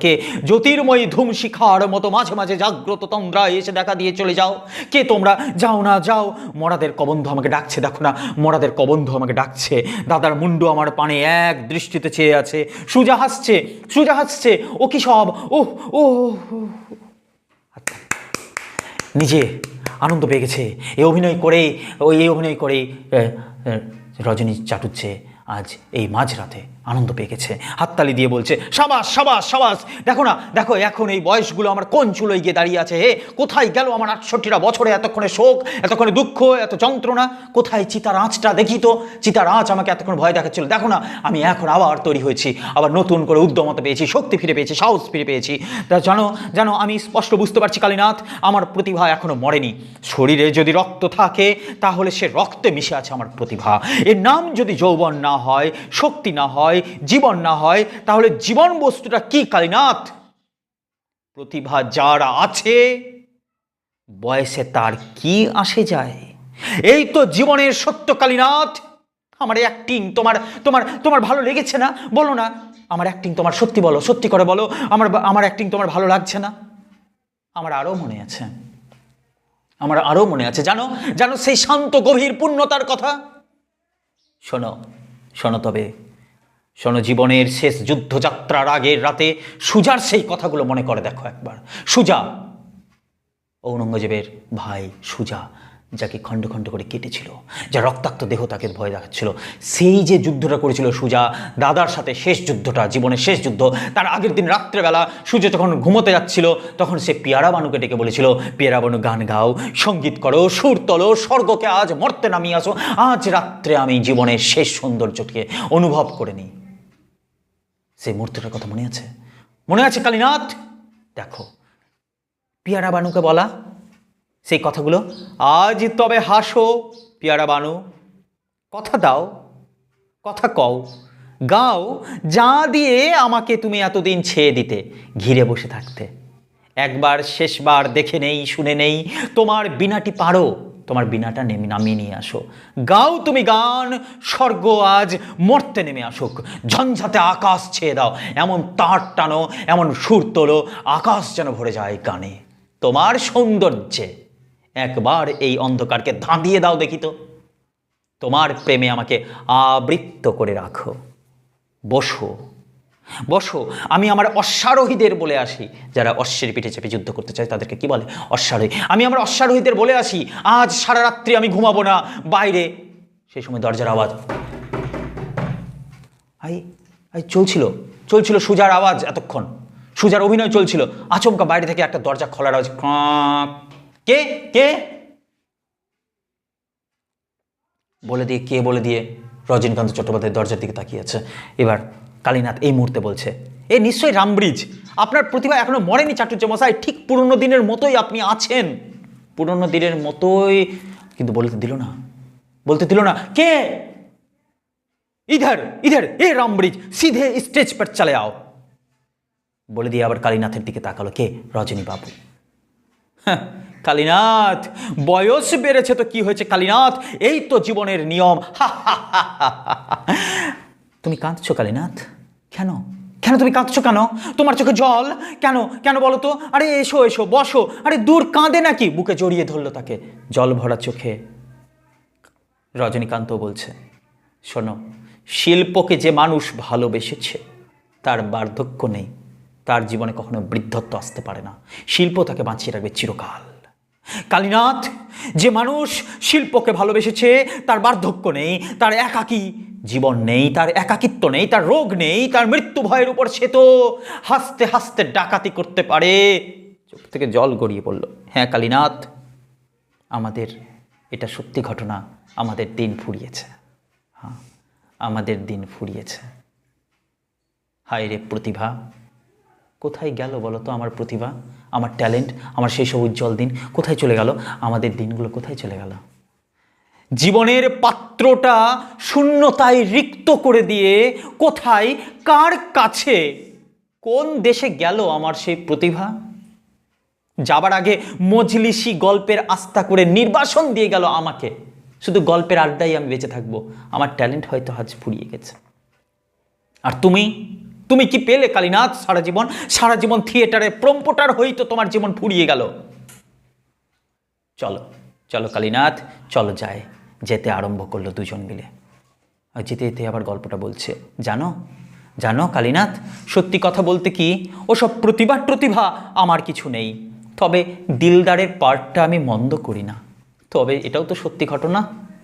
Speaker 2: কে? জ্যোতির্ময়ী ধূম শিখার মতো মাঝে মাঝে জাগ্রত তন্দ্রায় এসে দেখা দিয়ে চলে যাও। কে তোমরা? যাও, মরাদের কবন্ধ আমাকে ডাকছে, দেখো না, মরাদের কবন্ধ আমাকে ডাকছে। দাদার মুন্ডু আমার পানে এক দৃষ্টিতে চেয়ে আছে। সুজা হাসছে। ও কি সব! নিজে আনন্দ পেয়ে গেছে। এই অভিনয় করে রজনী চাটুজ্জে আজ এই মাঝরাতে আনন্দ পেয়ে গেছে, হাততালি দিয়ে বলছে, সাবাস! দেখো এখন এই বয়সগুলো আমার কোন চুলোয় গিয়ে দাঁড়িয়ে আছে। কোথায় গেল আমার 68টা বছরে এতক্ষণে শোক, এতক্ষণে দুঃখ, এত যন্ত্রণা? কোথায় চিতার আঁচটা? দেখি তো, চিতার আঁচ আমাকে এতক্ষণ ভয় দেখাচ্ছিল। দেখো না, আমি এখন আবার তৈরি হয়েছি, আবার নতুন করে উদ্যমতা পেয়েছি, শক্তি ফিরে পেয়েছি, সাহস ফিরে পেয়েছি। তা জানো আমি স্পষ্ট বুঝতে পারছি কালীনাথ, আমার প্রতিভা এখনো মরেনি। শরীরে যদি রক্ত থাকে তাহলে সে রক্তে মিশে আছে আমার প্রতিভা। এর নাম যদি যৌবন না হয়, শক্তি না হয়, জীবন না হয়, তাহলে জীবন বস্তুটা কি কালীনাথ? প্রতিভা যার আছে, বয়সে তার কি আসে যায়? এই তো জীবনের সত্য কালীনাথ। আমার অ্যাক্টিং তোমার ভালো লেগেছে না? বলো না, আমার অ্যাক্টিং তোমার সত্যি করে বলো, আমার অ্যাক্টিং তোমার ভালো লাগছে না? আমার আরো মনে আছে জানো সেই শান্ত গভীর পূর্ণতার কথা। শোনো তবে শোনো, জীবনের শেষ যুদ্ধযাত্রার আগের রাতে সুজার সেই কথাগুলো মনে করে দেখো একবার। সুজা, ঔরঙ্গজেবের ভাই সুজা, যাকে খণ্ড খণ্ড করে কেটেছিল, যা রক্তাক্ত দেহ তাকে ভয় দেখাচ্ছিল, সেই যে যুদ্ধটা করেছিল সুজা দাদার সাথে, শেষ যুদ্ধটা, জীবনের শেষ যুদ্ধ, তার আগের দিন রাত্রেবেলা সূর্য যখন ঘুমোতে যাচ্ছিল তখন সে পিয়ারা বানুকে ডেকে বলেছিল, পিয়ারা বানু গান গাও, সঙ্গীত করো, সুর তোলো, স্বর্গকে আজ মর্তে নামিয়ে আসো, আজ রাত্রে আমি জীবনের শেষ সৌন্দর্যকে অনুভব করে নিই। সেই মুহূর্তটার কথা মনে আছে? মনে আছে কালীনাথ? দেখো, পিয়ারা বানুকে বলা সেই কথাগুলো, আজ তবে হাসো পিয়ারা বানু, কথা দাও, কথা কও, গাও, যা দিয়ে আমাকে তুমি এতদিন ছেয়ে দিতে, ঘিরে বসে থাকতে। একবার শেষবার দেখে নেই, শুনে নেই, তোমার বীণাটি পারো, তোমার বীণাটা নামিয়ে নিয়ে আসো, গাও তুমি গান, স্বর্গ আজ মর্তে নেমে আসুক, ঝঞ্ঝাতে আকাশ ছেয়ে দাও, এমন তার টানো, এমন সুর তোলো, আকাশ যেন ভরে যায় গানে, তোমার সৌন্দর্যে একবার এই অন্ধকারকে ধাঁধিয়ে দাও দেখি তো, তোমার প্রেমে আমাকে আবৃত্ত করে রাখো, বসো বসো। আমি আমার অশ্বারোহীদের বলে আসি, যারা অশ্বের পিঠে চেপে যুদ্ধ করতে চায় তাদেরকে কি বলে? অশ্বারোহী। আমি আমার অশ্বারোহীদের বলে আসি, আজ সারা রাত্রি আমি ঘুমাবো না বাইরে। সেই সময় দরজার আওয়াজ, চলছিল সুজার আওয়াজ, এতক্ষণ সুজার অভিনয় চলছিল, আচমকা বাইরে থেকে একটা দরজা খোলার আওয়াজ, কে কে বলে দিয়ে রজনীকান্ত চট্টোপাধ্যায় দরজার দিকে তাকিয়ে আছে। এবার কালীনাথ এই মুহূর্তে বলছে, এ নিশ্চয়ই রামব্রিজ, আপনার প্রতিভা এখনো মরেনি চাটুর্য মশাই, ঠিক পুরনো দিনের মতোই আপনি আছেন, পুরনো দিনের মতোই। কিন্তু বলতে দিল না। কে? ইধার এ রামব্রিজ, সিধে স্টেজ पर চলে আও, বলে দিয়ে আবার কালীনাথের দিকে তাকালো। কে? রজনী বাবু। কালীনাথ, বয়স বেড়েছে তো কি হয়েছে কালীনাথ, এই তো জীবনের নিয়ম। তুমি কাঁদছো কালীনাথ? কেন তুমি কাঁদছো কেন? তোমার চোখে জল কেন বলো তো? আরে এসো বসো। আরে দূর, কাঁদে নাকি? বুকে জড়িয়ে ধরলো তাকে জল ভরা চোখে। রজনীকান্ত বলছে, শোনো, শিল্পকে যে মানুষ ভালোবেসেছে তার বার্ধক্য নেই, তার জীবনে কখনো বৃদ্ধত্ব আসতে পারে না, শিল্প তাকে বাঁচিয়ে রাখবে চিরকাল। কালীনাথ, যে মানুষ শিল্পকে ভালোবেসেছে তার বার্ধক্য নেই, তার একাকী জীবন নেই, তার একাকিত্ব নেই, তার রোগ নেই, তার মৃত্যু ভয়ের উপর সে তো হাসতে হাসতে ডাকাতি করতে পারে। চোখ থেকে জল গড়িয়ে পড়ল। হ্যাঁ কালীনাথ, আমাদের এটা সত্যি ঘটনা, আমাদের দিন ফুরিয়েছে। হ্যাঁ, আমাদের দিন ফুরিয়েছে। হায় রে প্রতিভা, কোথায় গেল বলো তো আমার প্রতিভা, আমার ট্যালেন্ট, আমার সেই সব উজ্জ্বল দিন কোথায় চলে গেল? আমাদের দিনগুলো কোথায় চলে গেল? জীবনের পাত্রটা শূন্যতায় রিক্ত করে দিয়ে কোথায়, কার কাছে, কোন দেশে গেল আমার সেই প্রতিভা? যাবার আগে মজলিসি গল্পের আস্থা করে নির্বাসন দিয়ে গেল আমাকে, শুধু গল্পের আড্ডায় আমি বেঁচে থাকবো, আমার ট্যালেন্ট হয়তো আজ ফুরিয়ে গেছে। আর তুমি কি পেলে কালীনাথ? সারা জীবন থিয়েটারে প্রম্পটার হয়েই তো তোমার জীবন ফুরিয়ে গেল। চলো কালীনাথ, চলো যায়। যেতে আরম্ভ করলো দুজন মিলে। আর যেতে আবার গল্পটা বলছে, জানো কালীনাথ, সত্যি কথা বলতে কি, ওসব প্রতিভা আমার কিছু নেই, তবে দিলদারের পার্টটা আমি মন্দ করি না। তবে এটাও তো সত্যি ঘটনা,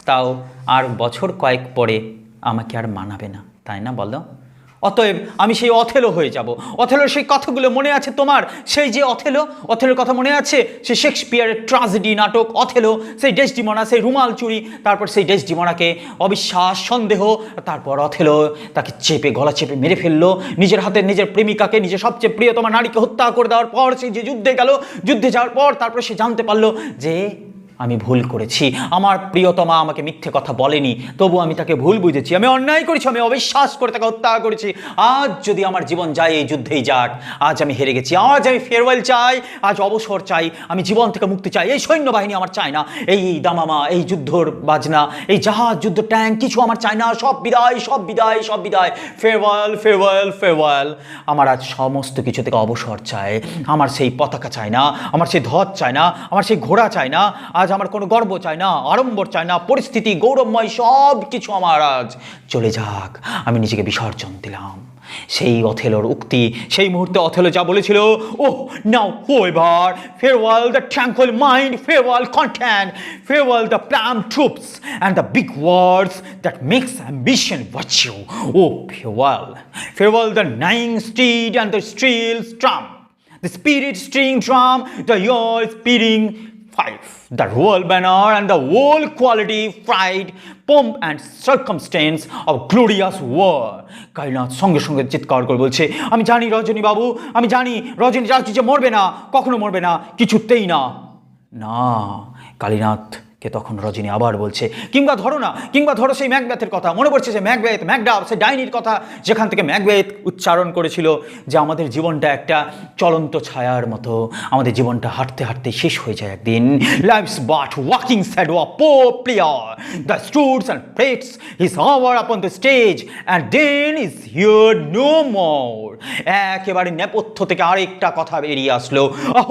Speaker 2: তাও আর বছর কয়েক পরে আমাকে আর মানাবে না, তাই না বলো? অতএব আমি সেই অথেলো হয়ে যাব। অথেলোর সেই কথাগুলো মনে আছে তোমার? সেই যে অথেলোর কথা মনে আছে? সেই শেক্সপিয়ারের ট্র্যাজেডি নাটক অথেলো, সেই ডেসডিমোনা, সেই রুমাল চুরি, তারপর সেই ডেসডিমোনাকে অবিশ্বাস, সন্দেহ, তারপর অথেলো তাকে গলা চেপে মেরে ফেললো, নিজের হাতে নিজের প্রেমিকাকে, নিজের সবচেয়ে প্রিয়তমা নারীকে হত্যা করে দেওয়ার পর সে যে যুদ্ধে যাওয়ার পর তারপর সে জানতে পারলো যে আমি ভুল করেছি, আমার প্রিয়তমা আমাকে মিথ্যে কথা বলেনি, তবু আমি তাকে ভুল বুঝেছি, আমি অন্যায় করেছি, আমি অবিশ্বাস করে তাকে হত্যা করেছি। আজ যদি আমার জীবন যায় এই যুদ্ধেই যাক, আজ আমি হেরে গেছি, আজ আমি ফেয়ারওয়েল চাই, আজ অবসর চাই, আমি জীবন থেকে মুক্তি চাই, এই সৈন্যবাহিনী আমার চাই না, এই দামামা, এই যুদ্ধর বাজনা, এই জাহাজ, যুদ্ধ ট্যাঙ্ক কিছু আমার চাই না, সব বিদায়, ফেয়ারওয়েল। আমার আজ সমস্ত কিছু থেকে অবসর চাই, আমার সেই পতাকা চাই না, আমার সেই ধ্বজ চাই না, আমার সেই ঘোড়া চাই না, আজ আমার কোনো গর্ব চাই না, আড়ম্বর চাই না, পরিস্থিতি গৌরবময় সব কিছু আমার আজ চলে যাক, আমি নিজেকে বিসর্জন দিলাম। সেই অথেলোর উক্তি, সেই মুহূর্তে অথেলো যা বলেছিল, ওহ নাও হোয়েভার, farewell the tranquil mind, farewell content, farewell the planned troops and the big words that makes ambition virtue. Oh farewell the neighing steed and the shrill drum, the spirit string drum, the your speeding fife, the royal banner and the whole quality, pride, pomp and circumstance of glorious war. Kalinath সঙ্গে সঙ্গে চিৎকার করে বলছে, আমি জানি রজনী বাবু, আমি জানি রজনী চাচি যে মরবে না, কখনো মরবে না, কিছুতেই না। না, কালীনাথকে তখন রজনী আবার বলছে, কিংবা ধরো সেই ম্যাকবেথের কথা, মনে পড়ছে সে ম্যাকডাফ, সে ডাইনির কথা, যেখান থেকে ম্যাকবেথ উচ্চারণ করেছিল যে আমাদের জীবনটা একটা চলন্ত ছায়ার মতো, আমাদের জীবনটা হাঁটতে হাঁটতে শেষ হয়ে যায় একদিন। Life's but walking shadow of poor player, the struts and frets his hour upon the stage and then is hear no more. একেবারে নেপথ্য থেকে আরেকটা কথা বেরিয়ে আসলো, আ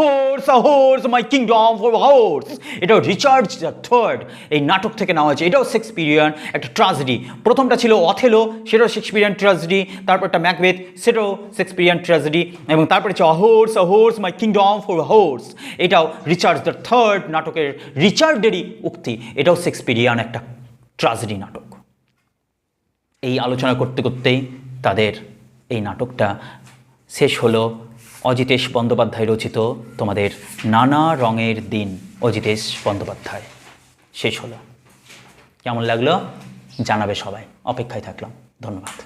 Speaker 2: হোর্স মাই কিংডম ফর হোর্স। এটাও রিচার্ড দ্য থার্ড এই নাটক থেকে নেওয়া হয়েছে। এটাও শেক্সপিয়ারিয়ান একটা ট্র্যাজেডি। প্রথমটা ছিল অথেলো, সেটাও শেক্সপিয়ারিয়ান ট্র্যাজেডি। তারপরটা ম্যাকবেথ, সেটাও শেক্সপিয়ারিয়ান ট্র্যাজেডি। এবং তারপরে হচ্ছে আ হোর্স মাই কিংডম ফর হোর্স, এটাও রিচার্ড দ্য থার্ড নাটকের রিচার্ডেরই উক্তি। এটাও শেক্সপিয়ারিয়ান একটা ট্র্যাজেডি নাটক। এই আলোচনা করতে করতেই তাদের এই নাটকটা শেষ হলো। অজিতেশ বন্দ্যোপাধ্যায় রচিত তোমাদের নানা রঙের দিন, অজিতেশ বন্দ্যোপাধ্যায় শেষ হলো। কেমন লাগলো জানাবে সবাই, অপেক্ষায় থাকলাম। ধন্যবাদ।